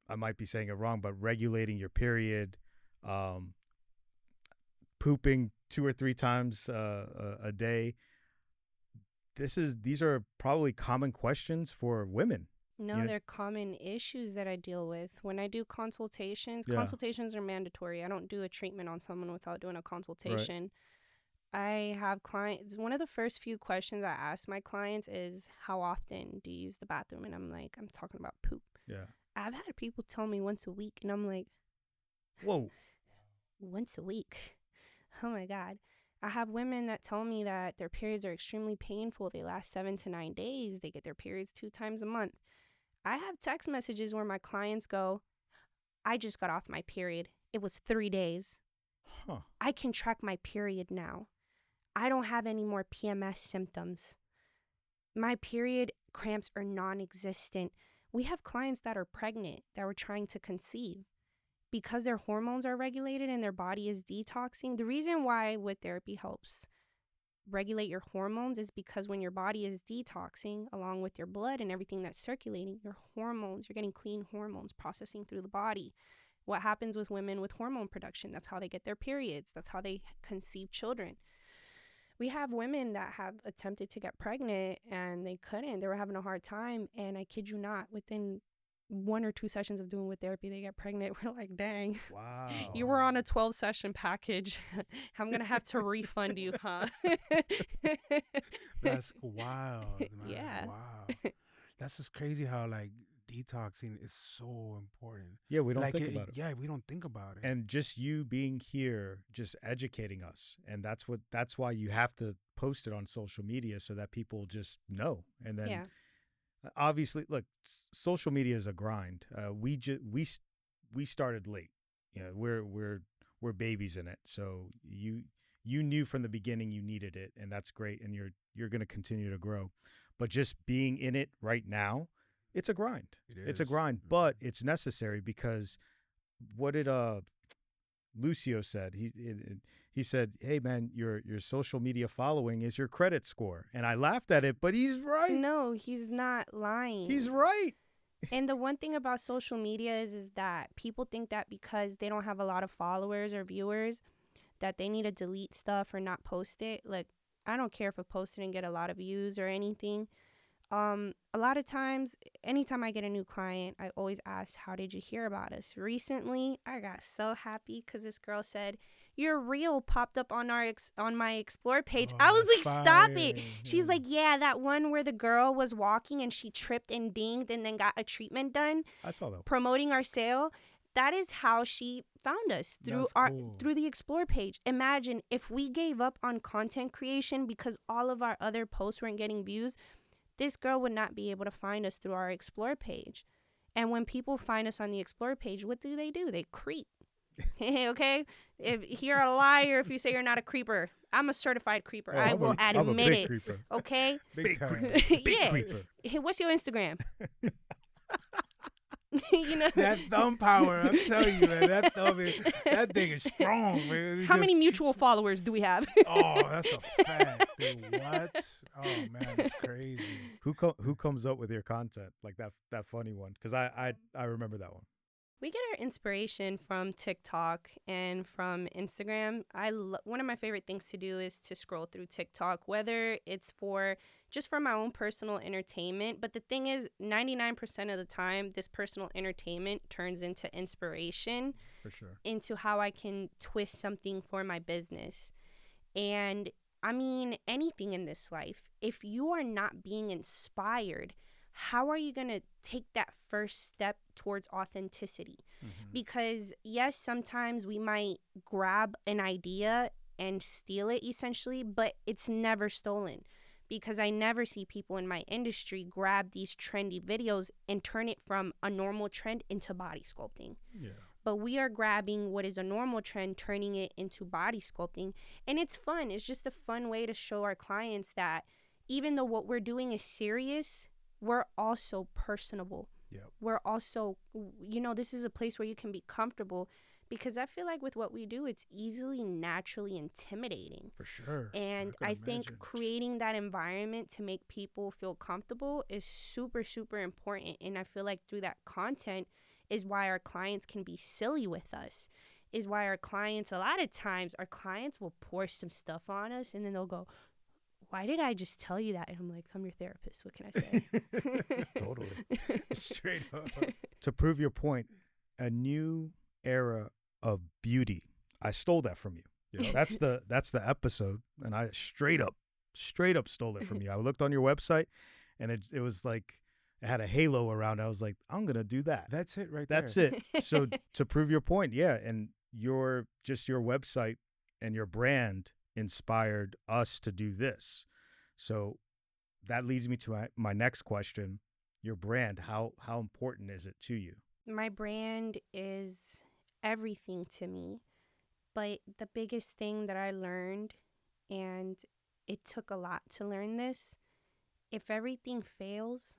I might be saying it wrong, but regulating your period, pooping 2 or 3 times a day. These are probably common questions for women. No, they're common issues that I deal with. When I do consultations, consultations are mandatory. I don't do a treatment on someone without doing a consultation. Right. I have clients, one of the first few questions I ask my clients is, how often do you use the bathroom? And I'm like, I'm talking about poop. Yeah. I've had people tell me once a week, and I'm like, whoa, once a week? Oh my God. I have women that tell me that their periods are extremely painful. They last 7 to 9 days. They get their periods 2 times a month. I have text messages where my clients go, I just got off my period. It was 3 days. Huh. I can track my period now. I don't have any more PMS symptoms. My period cramps are non-existent. We have clients that are pregnant that were trying to conceive because their hormones are regulated and their body is detoxing. The reason why wood therapy helps regulate your hormones is because when your body is detoxing, along with your blood and everything that's circulating, your hormones, you're getting clean hormones processing through the body. What happens with women with hormone production? That's how they get their periods. That's how they conceive children. We have women that have attempted to get pregnant and they couldn't. They were having a hard time. And I kid you not, within 1 or 2 sessions of doing wood therapy, they get pregnant. We're like, dang. Wow. You were on a 12-session package. I'm going to have to refund you, huh? That's wild, man. Yeah. Wow. That's just crazy how, like, detoxing is so important. Yeah, we don't think about it. Yeah, we don't think about it. And just you being here, just educating us. And that's why you have to post it on social media so that people just know. And then obviously, look, social media is a grind. We started late. You know, we're babies in it. So you knew from the beginning you needed it, and that's great, and you're going to continue to grow. But just being in it right now, it's a grind. It's a grind, but it's necessary because what did Lucio said? He said, "Hey man, your social media following is your credit score." And I laughed at it, but he's right. No, he's not lying. He's right. And the one thing about social media is that people think that because they don't have a lot of followers or viewers that they need to delete stuff or not post it. Like, I don't care if I post it and get a lot of views or anything. A lot of times, anytime I get a new client, I always ask, how did you hear about us? Recently, I got so happy because this girl said, your reel popped up on my Explore page. I was like, fire. Stop it. She's like, yeah, that one where the girl was walking and she tripped and dinged and then got a treatment done. I saw that. Promoting our sale. That is how she found us, through through the Explore page. Imagine if we gave up on content creation because all of our other posts weren't getting views. This girl would not be able to find us through our Explore page. And when people find us on the Explore page, what do? They creep. Okay? If you're a liar if you say you're not a creeper. I'm a certified creeper. I will admit it. Creeper. Okay? Big time. Big creeper. Hey, what's your Instagram? You know, that thumb power, I'm telling you, man, that thing is strong, man. How many mutual followers do we have? Oh, that's a fact, dude. What? Oh man, it's crazy. Who comes up with your content like that funny one? Because I remember that one. We get our inspiration from TikTok and from Instagram. One of my favorite things to do is to scroll through TikTok, whether it's just for my own personal entertainment. But the thing is, 99% of the time, this personal entertainment turns into inspiration. For sure. Into how I can twist something for my business. And I mean, anything in this life, if you are not being inspired, how are you going to take that first step towards authenticity? Mm-hmm. Because yes, sometimes we might grab an idea and steal it essentially, but it's never stolen, because I never see people in my industry grab these trendy videos and turn it from a normal trend into body sculpting. Yeah. But we are grabbing what is a normal trend, turning it into body sculpting. And it's fun. It's just a fun way to show our clients that even though what we're doing is serious, we're also personable. Yep. We're also, this is a place where you can be comfortable, because I feel like with what we do, it's easily naturally intimidating. For sure. And I think creating that environment to make people feel comfortable is super, super important. And I feel like through that content is why our clients can be silly with us, is why a lot of times our clients will pour some stuff on us and then they'll go, why did I just tell you that? And I'm like, I'm your therapist. What can I say? Totally. Straight up. To prove your point, a new era of beauty. I stole that from you. Yeah. That's the episode. And I straight up stole it from you. I looked on your website and it was like, it had a halo around. I was like, I'm going to do that. That's it right there. That's it. So to prove your point, yeah. And your website and your brand inspired us to do this. So that leads me to my next question. Your brand, how important is it to you? My brand is everything to me. But the biggest thing that I learned, and it took a lot to learn this, if everything fails,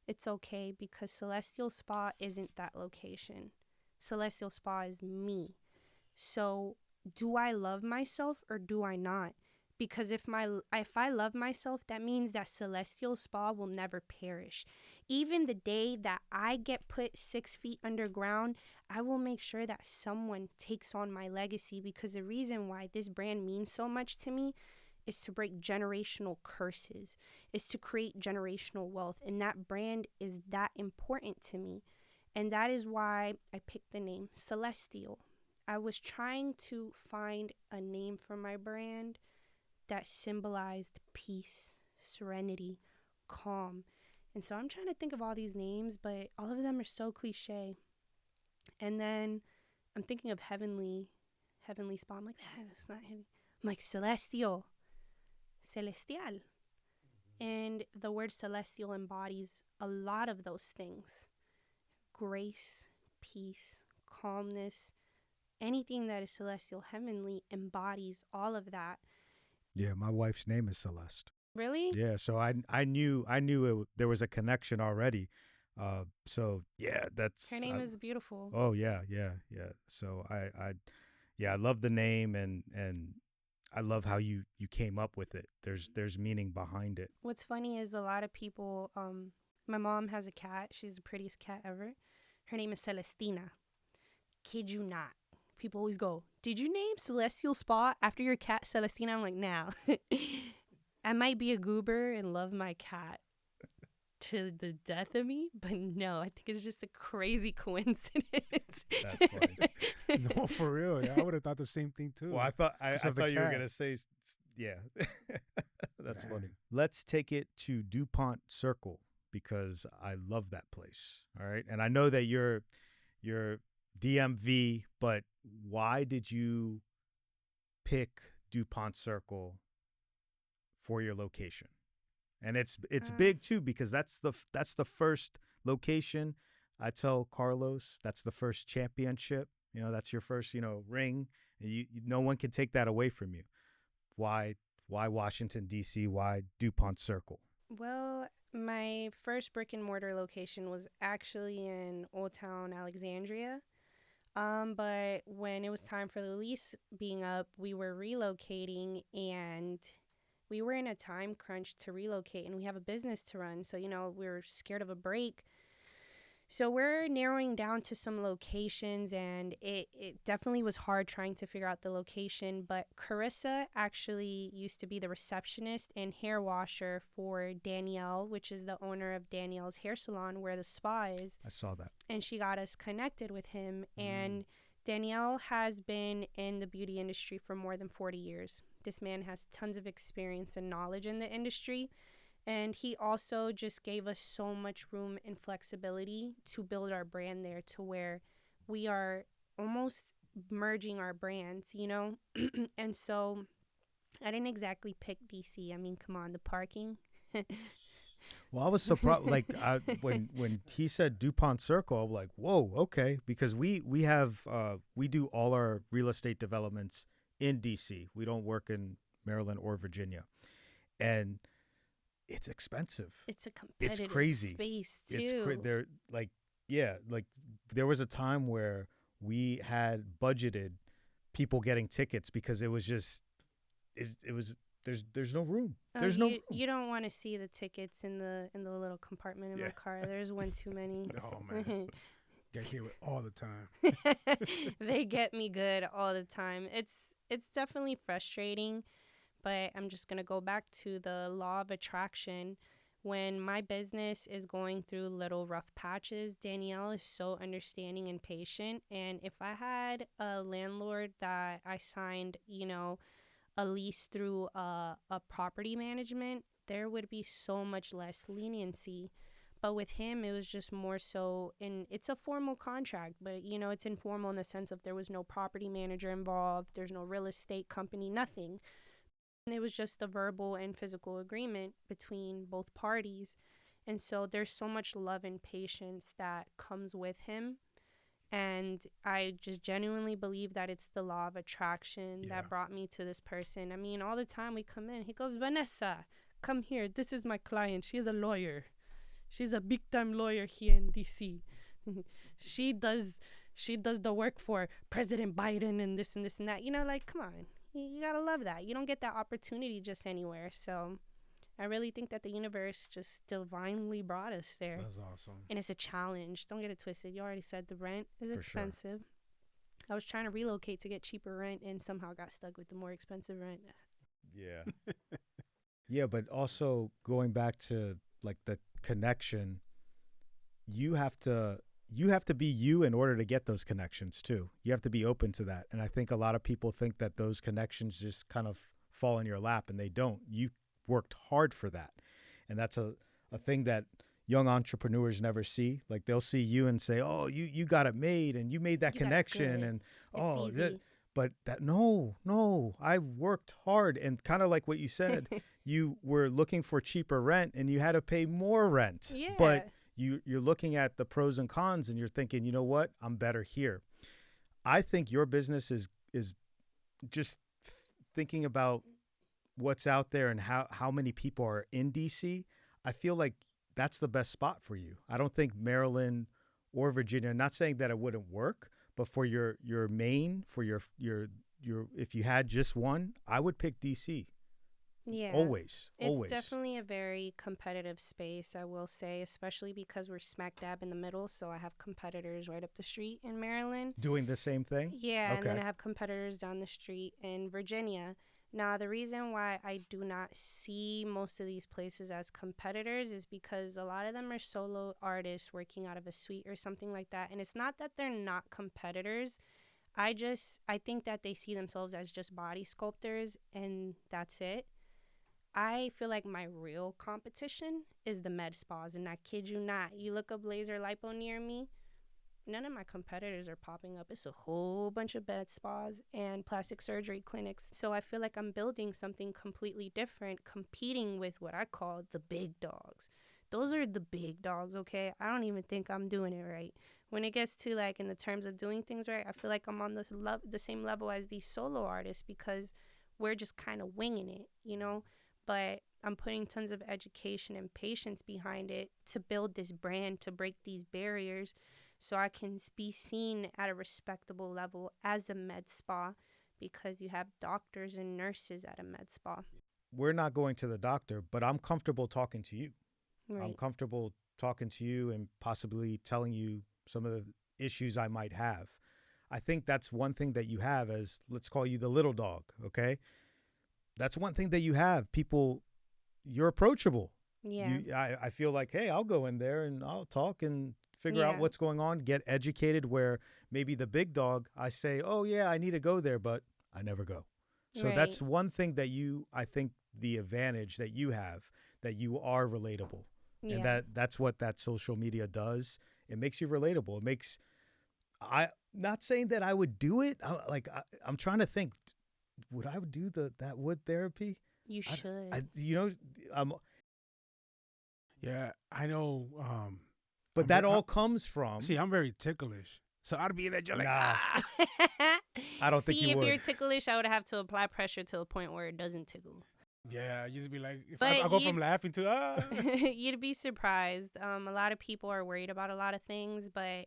it's okay, because Celestial Spa isn't that location. Celestial Spa is me. So do I love myself or do I not? Because if I love myself, that means that Celestial Spa will never perish. Even the day that I get put 6 feet underground, I will make sure that someone takes on my legacy, because the reason why this brand means so much to me is to break generational curses, is to create generational wealth. And that brand is that important to me. And that is why I picked the name Celestial. I was trying to find a name for my brand that symbolized peace, serenity, calm. And so I'm trying to think of all these names, but all of them are so cliche. And then I'm thinking of heavenly spa. I'm like, that's not heavy. I'm like, celestial. And the word celestial embodies a lot of those things. Grace, peace, calmness, anything that is celestial, heavenly embodies all of that. Yeah, my wife's name is Celeste. Really? Yeah, so I knew there was a connection already. So yeah, that's her name is beautiful. Oh yeah. So I love the name and I love how you came up with it. There's meaning behind it. What's funny is a lot of people, my mom has a cat. She's the prettiest cat ever. Her name is Celestina. Kid you not. People always go, did you name Celestial Spa after your cat Celestina? I'm like, nah. I might be a goober and love my cat to the death of me, but no, I think it's just a crazy coincidence. That's funny. No, for real. Yeah, I would have thought the same thing too. Well, I thought you were gonna say, yeah. That's funny. Let's take it to DuPont Circle, because I love that place. All right, and I know that you're DMV, but why did you pick DuPont Circle for your location? And it's big too, because that's the first location. I tell Carlos that's the first championship. That's your first ring, and no one can take that away from you. Why Washington D.C.? Why DuPont Circle? Well, My first brick and mortar location was actually in Old Town Alexandria. But when it was time for the lease being up, we were relocating and we were in a time crunch to relocate, and we have a business to run. So, we were scared of a break. So we're narrowing down to some locations, and it definitely was hard trying to figure out the location. But Carissa actually used to be the receptionist and hair washer for Danielle, which is the owner of Danielle's hair salon where the spa is. I saw that. And she got us connected with him. And Danielle has been in the beauty industry for more than 40 years. This man has tons of experience and knowledge in the industry. And he also just gave us so much room and flexibility to build our brand there, to where we are almost merging our brands, And so I didn't exactly pick DC. I mean, come on, the parking. Well, I was surprised. Like when he said DuPont Circle, I'm like, whoa, okay, because we do all our real estate developments in DC. We don't work in Maryland or Virginia, and it's expensive. It's a competitive space too. There was a time where we had budgeted people getting tickets because it was just there's no room. There's no room. You don't want to see the tickets in the little compartment in my car. There's one too many. Oh man. Get hit with all the time. They get me good all the time. It's definitely frustrating. But I'm just going to go back to the law of attraction. When my business is going through little rough patches, Danielle is so understanding and patient. And if I had a landlord that I signed, a lease through a property management, there would be so much less leniency. But with him, it was just more so, and it's a formal contract, but, it's informal in the sense of there was no property manager involved. There's no real estate company, nothing. It was just a verbal and physical agreement between both parties. And so there's so much love and patience that comes with him. And I just genuinely believe that it's the law of attraction that brought me to this person. I mean, all the time we come in, he goes, Vanessa, come here. This is my client. She is a lawyer. She's a big-time lawyer here in D.C. She does the work for President Biden and this and that. Come on. You gotta love that. You don't get that opportunity just anywhere. So I really think that the universe just divinely brought us there. That's awesome. And it's a challenge. Don't get it twisted. You already said the rent is expensive. Sure. I was trying to relocate to get cheaper rent and somehow got stuck with the more expensive rent. Yeah. Yeah, but also going back to like the connection, you have to be you in order to get those connections too. You have to be open to that. And I think a lot of people think that those connections just kind of fall in your lap, and they don't. You worked hard for that. And that's a thing that young entrepreneurs never see. Like they'll see you and say, oh, you got it made and you made that connection. And but that, no, I worked hard. And kind of like what you said, you were looking for cheaper rent and you had to pay more rent. Yeah. But you're looking at the pros and cons and you're thinking, you know what, I'm better here. I think your business is just thinking about what's out there and how many people are in DC. I feel like that's the best spot for you. I don't think Maryland or Virginia, not saying that it wouldn't work, but for your main, for your if you had just one, I would pick DC. Yeah. Always. It's definitely a very competitive space, I will say, especially because we're smack dab in the middle. So I have competitors right up the street in Maryland. Doing the same thing? Yeah. Okay. And then I have competitors down the street in Virginia. Now, the reason why I do not see most of these places as competitors is because a lot of them are solo artists working out of a suite or something like that. And it's not that they're not competitors. I think that they see themselves as just body sculptors and that's it. I feel like my real competition is the med spas, and I kid you not. You look up laser lipo near me, none of my competitors are popping up. It's a whole bunch of med spas and plastic surgery clinics. So I feel like I'm building something completely different, competing with what I call the big dogs. Those are the big dogs, okay? I don't even think I'm doing it right. When it gets to, like, in the terms of doing things right, I feel like I'm on the same level as these solo artists because we're just kind of winging it, but I'm putting tons of education and patience behind it to build this brand, to break these barriers so I can be seen at a respectable level as a med spa, because you have doctors and nurses at a med spa. We're not going to the doctor, but I'm comfortable talking to you. Right. I'm comfortable talking to you and possibly telling you some of the issues I might have. I think that's one thing that you have as, let's call you the little dog, okay? That's one thing that you have. People, you're approachable. Yeah. I feel like, hey, I'll go in there and I'll talk and figure out what's going on, get educated, where maybe the big dog, I say, oh, yeah, I need to go there, but I never go. So that's one thing that I think the advantage that you have, that you are relatable. Yeah. And that's what that social media does. It makes you relatable. It makes, not saying that I would do it. I'm trying to think, would I do that wood therapy? You should. Yeah, I know. But that all comes from. See, I'm very ticklish. So I'd be in that joint like, I don't think you would. See, if you're ticklish, I would have to apply pressure to a point where it doesn't tickle. Yeah, I used to be like, if I go from laughing to, You'd be surprised. A lot of people are worried about a lot of things, but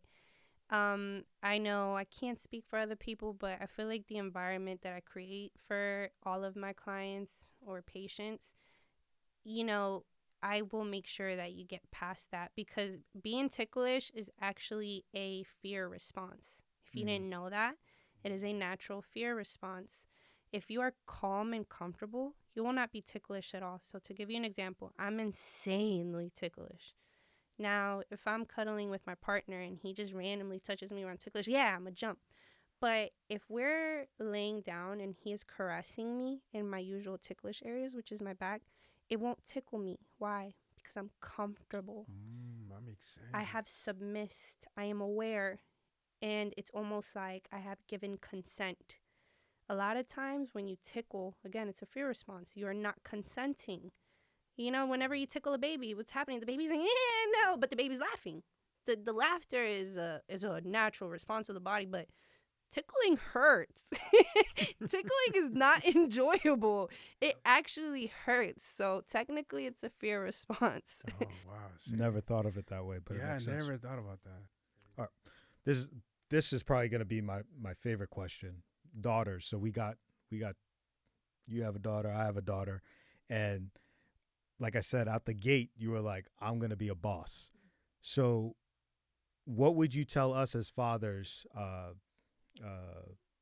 I know I can't speak for other people, but I feel like the environment that I create for all of my clients or patients, I will make sure that you get past that, because being ticklish is actually a fear response. If you didn't know that, it is a natural fear response. If you are calm and comfortable, you will not be ticklish at all. So to give you an example, I'm insanely ticklish. Now, if I'm cuddling with my partner and he just randomly touches me when I'm ticklish, yeah, I'm going to jump. But if we're laying down and he is caressing me in my usual ticklish areas, which is my back, it won't tickle me. Why? Because I'm comfortable. That makes sense. I have submissed. I am aware. And it's almost like I have given consent. A lot of times when you tickle, again, it's a fear response. You are not consenting. Whenever you tickle a baby, what's happening? The baby's like, yeah, no, but the baby's laughing. The laughter is a natural response of the body, but tickling hurts. Tickling is not enjoyable. It actually hurts. So technically, it's a fear response. Oh, wow. Never thought of it that way, but yeah, it makes I never sense. thought about that. All right. This is probably going to be my favorite question. Daughters. So we got. You have a daughter. I have a daughter, and like I said, out the gate, you were like, I'm going to be a boss. So what would you tell us as fathers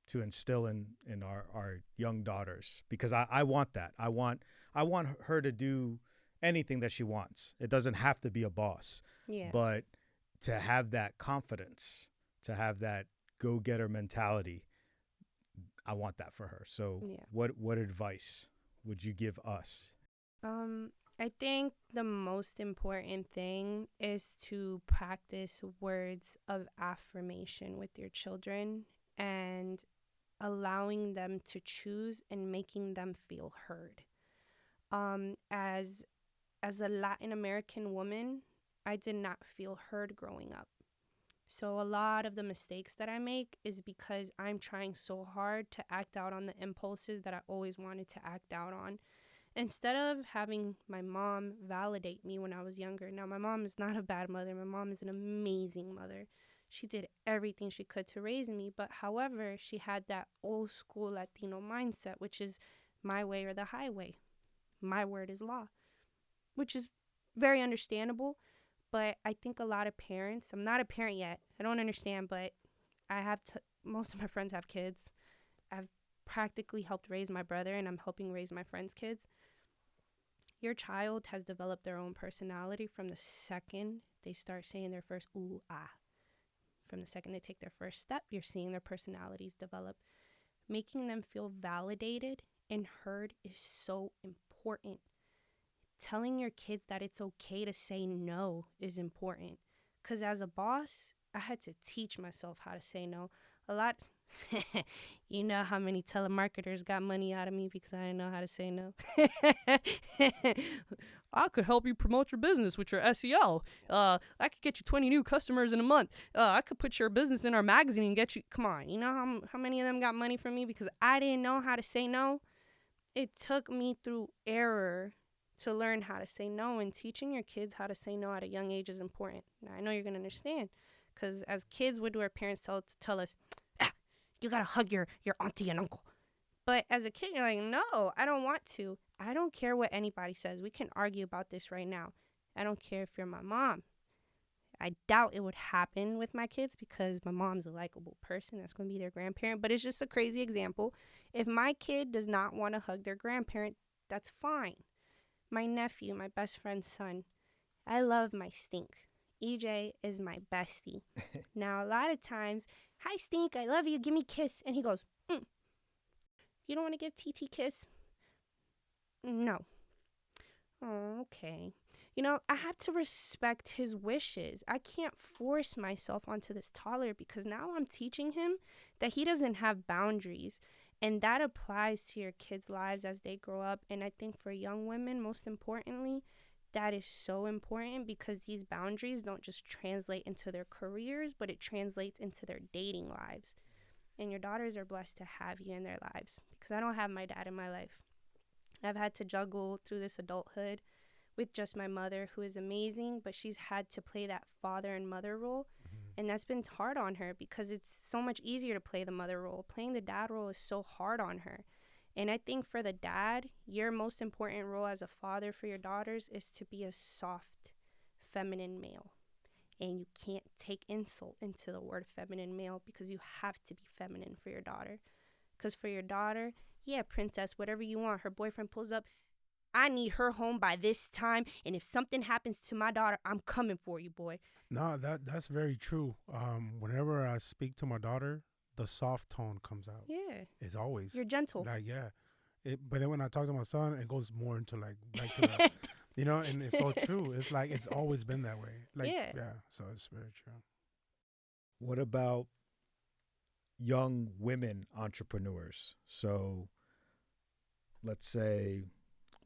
to instill in our young daughters? Because I want that. I want her to do anything that she wants. It doesn't have to be a boss. Yeah. But to have that confidence, to have that go-getter mentality, I want that for her. So what advice would you give us? I think the most important thing is to practice words of affirmation with your children and allowing them to choose and making them feel heard. As a Latin American woman, I did not feel heard growing up. So a lot of the mistakes that I make is because I'm trying so hard to act out on the impulses that I always wanted to act out on, instead of having my mom validate me when I was younger. Now, my mom is not a bad mother. My mom is an amazing mother. She did everything she could to raise me. But however, she had that old school Latino mindset, which is my way or the highway. My word is law, which is very understandable. But I think a lot of parents, I'm not a parent yet. I don't understand, but most of my friends have kids. I've practically helped raise my brother, and I'm helping raise my friends' kids. Your child has developed their own personality from the second they start saying their first ooh, ah. From the second they take their first step, you're seeing their personalities develop. Making them feel validated and heard is so important. Telling your kids that it's okay to say no is important. Because as a boss, I had to teach myself how to say no. A lot, you know how many telemarketers got money out of me because I didn't know how to say no. I could help you promote your business with your SEO. I could get you 20 new customers in a month. I could put your business in our magazine and get you, come on, you know how many of them got money from me because I didn't know how to say no? it took me through error to learn how to say no, and teaching your kids how to say no at a young age is important. Now, I know you're going to understand, because as kids, what do our parents tell us? You got to hug your auntie and uncle. But as a kid, you're like, no, I don't want to. I don't care what anybody says. We can argue about this right now. I don't care if you're my mom. I doubt it would happen with my kids because my mom's a likable person. That's going to be their grandparent. But it's just a crazy example. If my kid does not want to hug their grandparent, that's fine. My nephew, my best friend's son, I love my Stink. EJ is my bestie. Now, a lot of times, hi, Stink, I love you, give me a kiss. And he goes, You don't want to give TT kiss? No. Oh, okay. You know, I have to respect his wishes. I can't force myself onto this toddler because now I'm teaching him that he doesn't have boundaries. And that applies to your kids' lives as they grow up. And I think for young women, most importantly, that is so important because these boundaries don't just translate into their careers, but it translates into their dating lives. And your daughters are blessed to have you in their lives because I don't have my dad in my life. I've had to juggle through this adulthood with just my mother, who is amazing, but she's had to play that father and mother role. And that's been hard on her because it's so much easier to play the mother role. Playing the dad role is so hard on her. And I think for the dad, your most important role as a father for your daughters is to be a soft, feminine male. And you can't take insult into the word feminine male because you have to be feminine for your daughter. Because for your daughter, yeah, princess, whatever you want. Her boyfriend pulls up. I need her home by this time, and if something happens to my daughter, I'm coming for you, boy. No, that's very true. Whenever I speak to my daughter, the soft tone comes out. Yeah. It's always. You're gentle. Like, yeah. But then when I talk to my son, it goes more into like back to the, you know, and it's so true. It's like it's always been that way. Like, yeah. So it's very true. What about young women entrepreneurs? So let's say,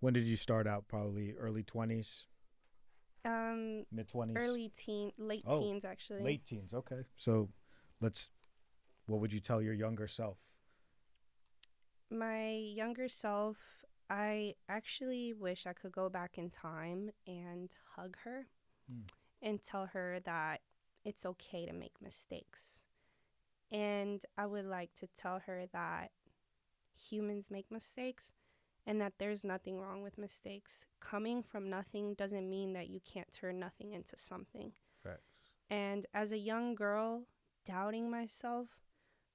when did you start out? Probably early 20s? Mid 20s? Late teens, actually. Late teens, okay. So what would you tell your younger self? My younger self, I actually wish I could go back in time and hug her and tell her that it's okay to make mistakes. And I would like to tell her that humans make mistakes and that there's nothing wrong with mistakes. Coming from nothing doesn't mean that you can't turn nothing into something. Facts. And as a young girl, doubting myself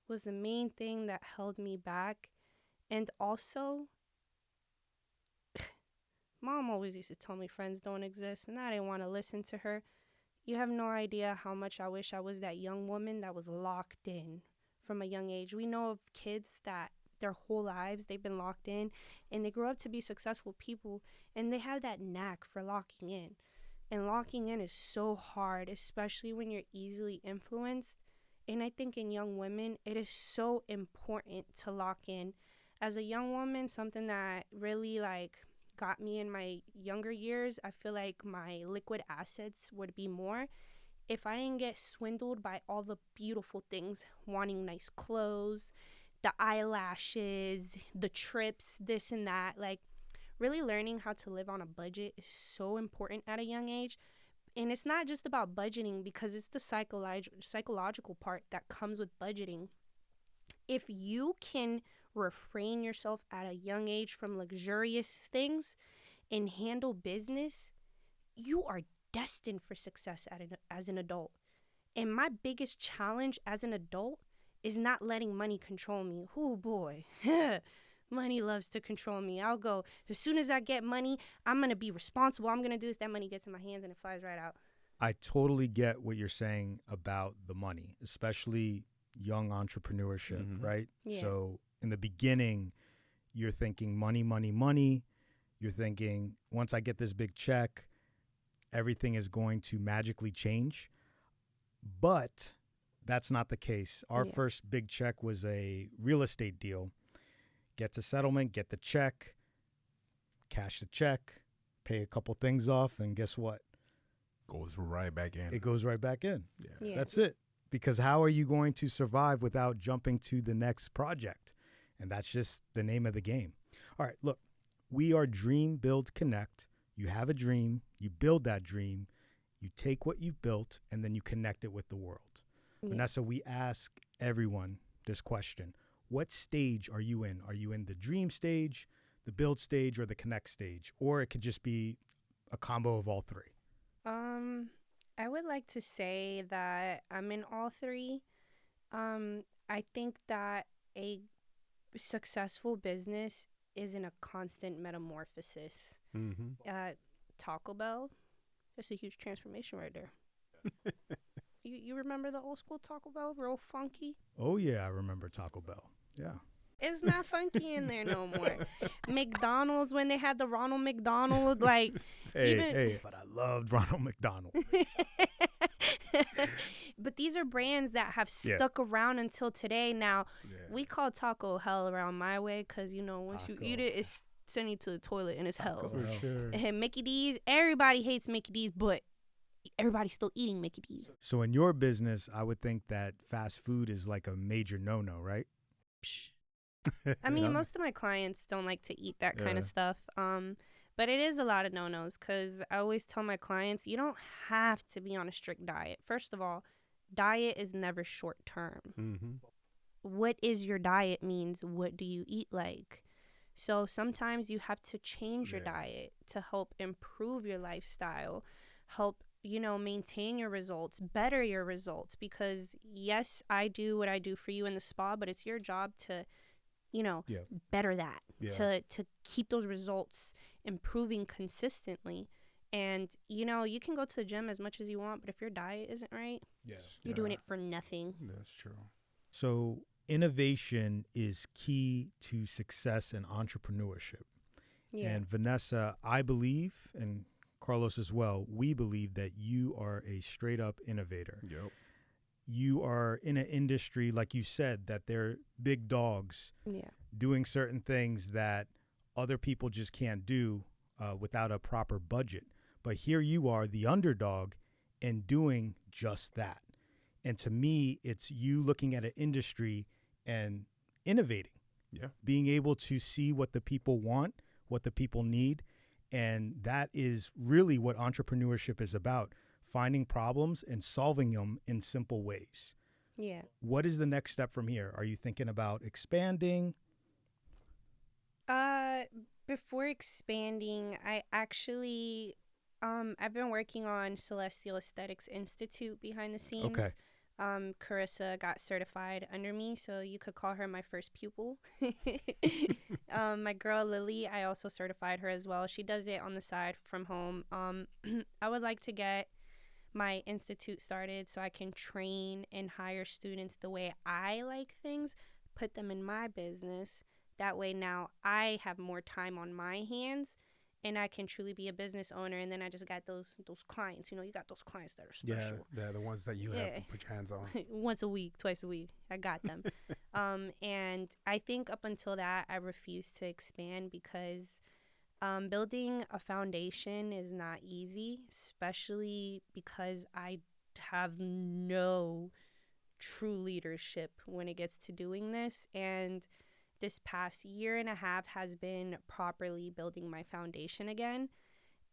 was the main thing that held me back. And also, Mom always used to tell me friends don't exist, and I didn't want to listen to her. You have no idea how much I wish I was that young woman that was locked in from a young age. We know of kids that their whole lives they've been locked in, and they grow up to be successful people, and they have that knack for locking in. And locking in is so hard, especially when you're easily influenced. And I think in young women, it is so important to lock in. As a young woman, something that really got me in my younger years, I feel like my liquid assets would be more if I didn't get swindled by all the beautiful things, wanting nice clothes, the eyelashes, the trips, this and that. Really learning how to live on a budget is so important at a young age. And it's not just about budgeting because it's the psychological part that comes with budgeting. If you can refrain yourself at a young age from luxurious things and handle business, you are destined for success as an adult. And my biggest challenge as an adult is not letting money control me. Oh boy, money loves to control me. I'll go, as soon as I get money, I'm going to be responsible. I'm going to do this. That money gets in my hands and it flies right out. I totally get what you're saying about the money, especially young entrepreneurship, right? Yeah. So in the beginning, you're thinking money, money, money. You're thinking, once I get this big check, everything is going to magically change. But that's not the case. Our first big check was a real estate deal. Get to settlement, get the check, cash the check, pay a couple things off, and guess what? Goes right back in. It goes right back in. Yeah. That's it. Because how are you going to survive without jumping to the next project? And that's just the name of the game. All right, look, we are Dream, Build, Connect. You have a dream, you build that dream, you take what you've built, and then you connect it with the world. Yeah. Vanessa, we ask everyone this question. What stage are you in? Are you in the dream stage, the build stage, or the connect stage? Or it could just be a combo of all three. I would like to say that I'm in all three. I think that a successful business is in a constant metamorphosis. Taco Bell, that's a huge transformation right there. You remember the old school Taco Bell, real funky? Oh yeah, I remember Taco Bell. Yeah. It's not funky in there no more. McDonald's, when they had the Ronald McDonald, like but I loved Ronald McDonald. But these are brands that have stuck around until today. Now, we call taco hell around my way because, you know, once you eat it, it's sending you to the toilet and it's hell. For sure. And Mickey D's, everybody hates Mickey D's, but everybody's still eating Mickey D's. So in your business, I would think that fast food is like a major no-no, right? I mean, most of my clients don't like to eat that kind of stuff. But it is a lot of no-nos because I always tell my clients, you don't have to be on a strict diet. First of all, diet is never short-term. What is your diet means what do you eat like. So sometimes you have to change your diet to help improve your lifestyle, help, you know, maintain your results, better your results. Because, yes, I do what I do for you in the spa, but it's your job to, you know, better that, to keep those results improving consistently. And, you know, you can go to the gym as much as you want, but if your diet isn't right, you're doing it for nothing. That's true. So innovation is key to success in entrepreneurship. And Vanessa, I believe, and Carlos as well, we believe that you are a straight up innovator. You are in an industry, like you said, that they're big dogs doing certain things that other people just can't do without a proper budget. But here you are, the underdog, and doing just that. And to me, it's you looking at an industry and innovating, being able to see what the people want, what the people need. And that is really what entrepreneurship is about, finding problems and solving them in simple ways. What is the next step from here? Are you thinking about expanding? Before expanding, I actually, I've been working on Celestial Aesthetics Institute behind the scenes. Okay. Carissa got certified under me, so you could call her my first pupil. My girl Lily, I also certified her as well. She does it on the side from home. I would like to get my institute started so I can train and hire students the way I like things, put them in my business. That way now I have more time on my hands and I can truly be a business owner. And then I just got those clients. You know, you got those clients that are special. Yeah, they're the ones that you have to put your hands on. Once a week, twice a week. I got them. And I think up until that, I refused to expand because building a foundation is not easy, especially because I have no true leadership when it gets to doing this. And this past year and a half has been properly building my foundation again.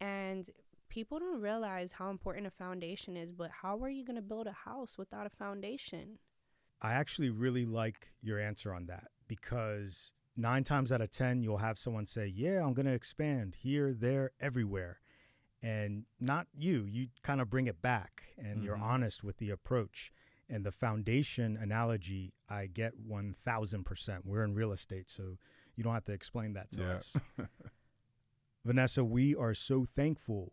And people don't realize how important a foundation is, but how are you going to build a house without a foundation? I actually really like your answer on that because 9 times out of 10, you'll have someone say, yeah, I'm going to expand here, there, everywhere. And not you. You kind of bring it back and you're honest with the approach. And the foundation analogy, I get 1,000%. We're in real estate, so you don't have to explain that to us. Vanessa, we are so thankful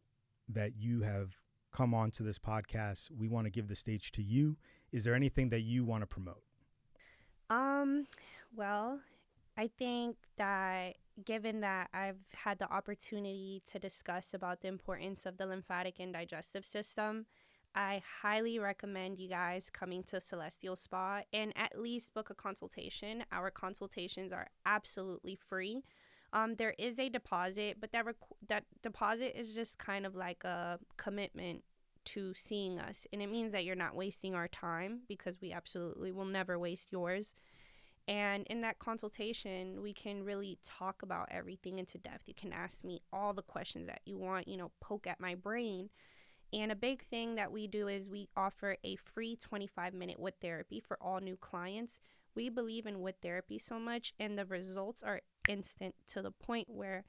that you have come on to this podcast. We want to give the stage to you. Is there anything that you want to promote? Well, I think that given that I've had the opportunity to discuss about the importance of the lymphatic and digestive system, I highly recommend you guys coming to Celestial Spa and at least book a consultation. Our consultations are absolutely free. There is a deposit, but that deposit is just kind of like a commitment to seeing us. And it means that you're not wasting our time because we absolutely will never waste yours. And in that consultation, we can really talk about everything into depth. You can ask me all the questions that you want, poke at my brain. And a big thing that we do is we offer a free 25-minute wood therapy for all new clients. We believe in wood therapy so much, and the results are instant, to the point where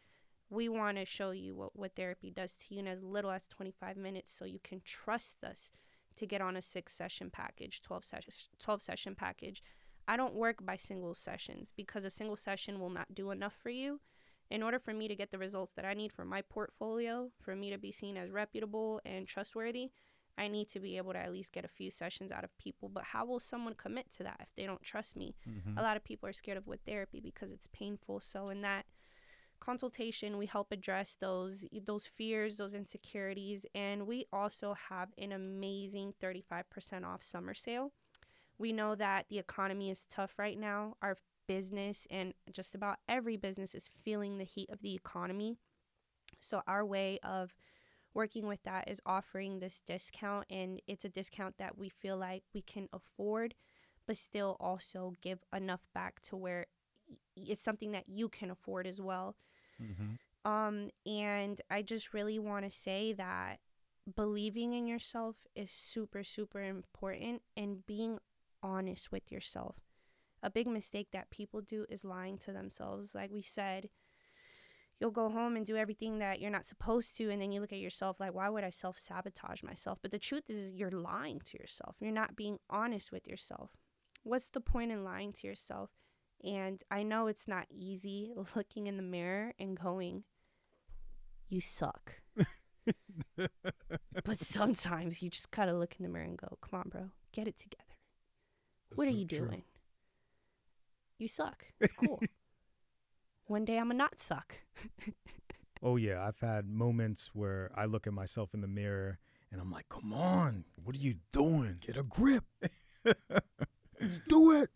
we want to show you what wood therapy does to you in as little as 25 minutes, so you can trust us to get on a 6-session package, 12-session package. I don't work by single sessions, because a single session will not do enough for you. In order for me to get the results that I need for my portfolio, for me to be seen as reputable and trustworthy, I need to be able to at least get a few sessions out of people. But how will someone commit to that if they don't trust me? A lot of people are scared of wood therapy because it's painful. So in that consultation, we help address those fears, those insecurities, and we also have an amazing 35% off summer sale. We know that the economy is tough right now. Our business and just about every business is feeling the heat of the economy. So our way of working with that is offering this discount, and it's a discount that we feel like we can afford, but still also give enough back to where it's something that you can afford as well. And I just really want to say that believing in yourself is super, super important, and being honest with yourself. A big mistake that people do is lying to themselves. Like we said, you'll go home and do everything that you're not supposed to, and then you look at yourself like, why would I self-sabotage myself? But the truth is you're lying to yourself. You're not being honest with yourself. What's the point in lying to yourself? And I know it's not easy looking in the mirror and going, you suck. But sometimes you just gotta look in the mirror and go, come on, bro, get it together. What are you doing? You suck. It's cool. One day I'm gonna not suck. Oh, yeah. I've had moments where I look at myself in the mirror and I'm like, come on. What are you doing? Get a grip. Let's do it.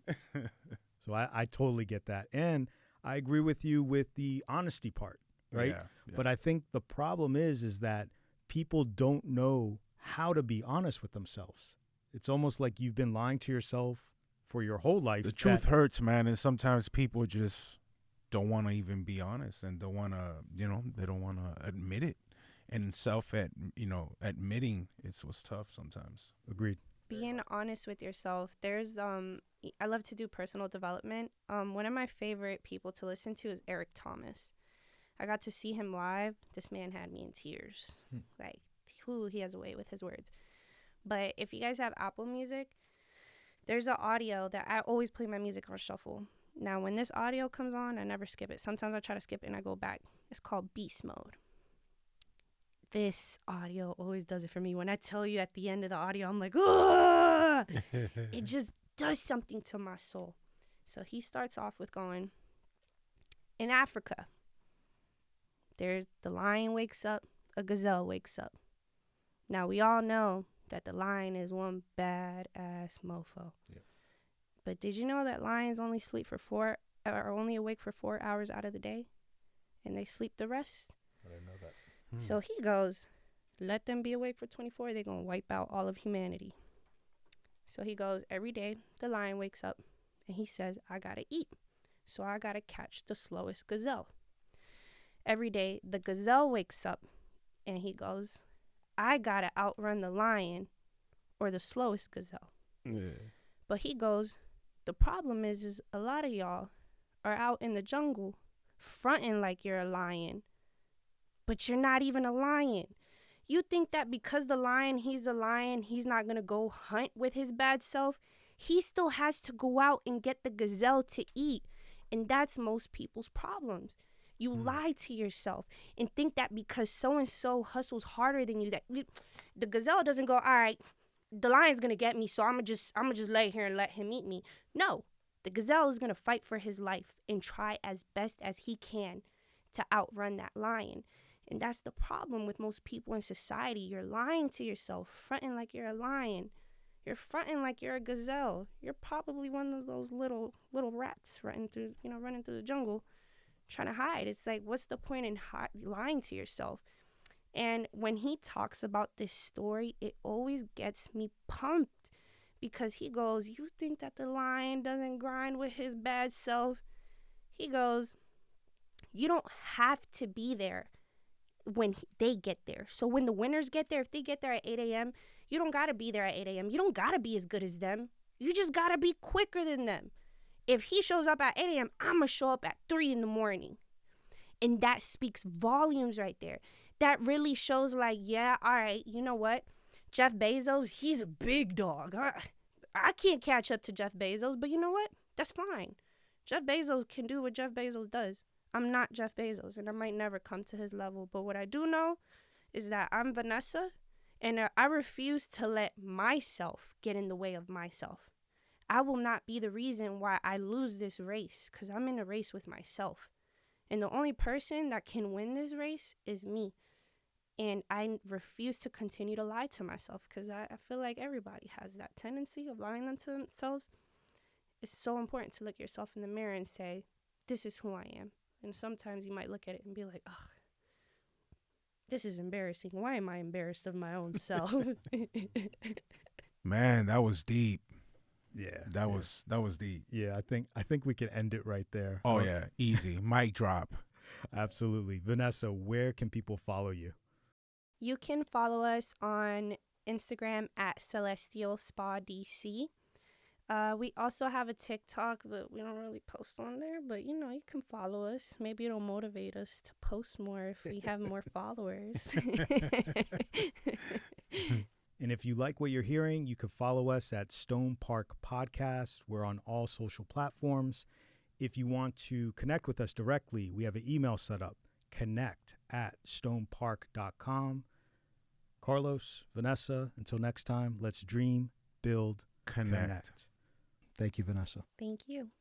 So I totally get that. And I agree with you with the honesty part, right? Yeah. But I think the problem is that people don't know how to be honest with themselves. It's almost like you've been lying to yourself for your whole life. The truth hurts, man, and sometimes people just don't want to even be honest, and don't want to, they don't want to admit it. And admitting it's what's tough sometimes. Agreed. Being honest with yourself. There's I love to do personal development. One of my favorite people to listen to is Eric Thomas. I got to see him live. This man had me in tears. Like, he has a way with his words. But if you guys have Apple Music, there's an audio that I always play my music on shuffle. Now, when this audio comes on, I never skip it. Sometimes I try to skip it and I go back. It's called Beast Mode. This audio always does it for me. When I tell you at the end of the audio, I'm like, ah! It just does something to my soul. So he starts off with going, in Africa, there's the lion wakes up, a gazelle wakes up. Now, we all know that the lion is one badass mofo. Yeah. But did you know that lions only are only awake for 4 hours out of the day? And they sleep the rest? I didn't know that. So he goes, let them be awake for 24, they're going to wipe out all of humanity. So he goes, every day the lion wakes up and he says, I got to eat. So I got to catch the slowest gazelle. Every day the gazelle wakes up and he goes, I got to outrun the lion or the slowest gazelle. Yeah. But he goes, the problem is a lot of y'all are out in the jungle fronting like you're a lion, but you're not even a lion. You think that because he's a lion, he's not going to go hunt with his bad self? He still has to go out and get the gazelle to eat. And that's most people's problems. You lie to yourself and think that because so-and-so hustles harder than you, the gazelle doesn't go, all right, the lion's going to get me, so I'm gonna just lay here and let him eat me. No, the gazelle is going to fight for his life and try as best as he can to outrun that lion. And that's the problem with most people in society. You're lying to yourself, fronting like you're a lion. You're fronting like you're a gazelle. You're probably one of those little rats running through the jungle, trying to hide. It's like, what's the point in lying to yourself? And when he talks about this story, it always gets me pumped because he goes, you think that the lion doesn't grind with his bad self? He goes, you don't have to be there when they get there. So when the winners get there, if they get there at 8 a.m., you don't got to be there at 8 a.m. You don't got to be as good as them. You just got to be quicker than them. If he shows up at 8 a.m., I'm going to show up at 3 in the morning. And that speaks volumes right there. That really shows like, yeah, all right, you know what? Jeff Bezos, he's a big dog. I can't catch up to Jeff Bezos, but you know what? That's fine. Jeff Bezos can do what Jeff Bezos does. I'm not Jeff Bezos, and I might never come to his level. But what I do know is that I'm Vanessa, and I refuse to let myself get in the way of myself. I will not be the reason why I lose this race, because I'm in a race with myself. And the only person that can win this race is me. And I refuse to continue to lie to myself, because I feel like everybody has that tendency of lying to themselves. It's so important to look yourself in the mirror and say, this is who I am. And sometimes you might look at it and be like, ugh, this is embarrassing. Why am I embarrassed of my own self? Man, that was deep. Yeah. That was deep. Yeah, I think we can end it right there. Oh, yeah. Easy. Mic drop. Absolutely. Vanessa, where can people follow you? You can follow us on Instagram at Celestial Spa DC. We also have a TikTok, but we don't really post on there. But, you know, you can follow us. Maybe it'll motivate us to post more if we have more followers. And if you like what you're hearing, you can follow us at StonePark Podcast. We're on all social platforms. If you want to connect with us directly, we have an email set up, connect@stonepark.com. Carlos, Vanessa, until next time, let's dream, build, connect. Thank you, Vanessa. Thank you.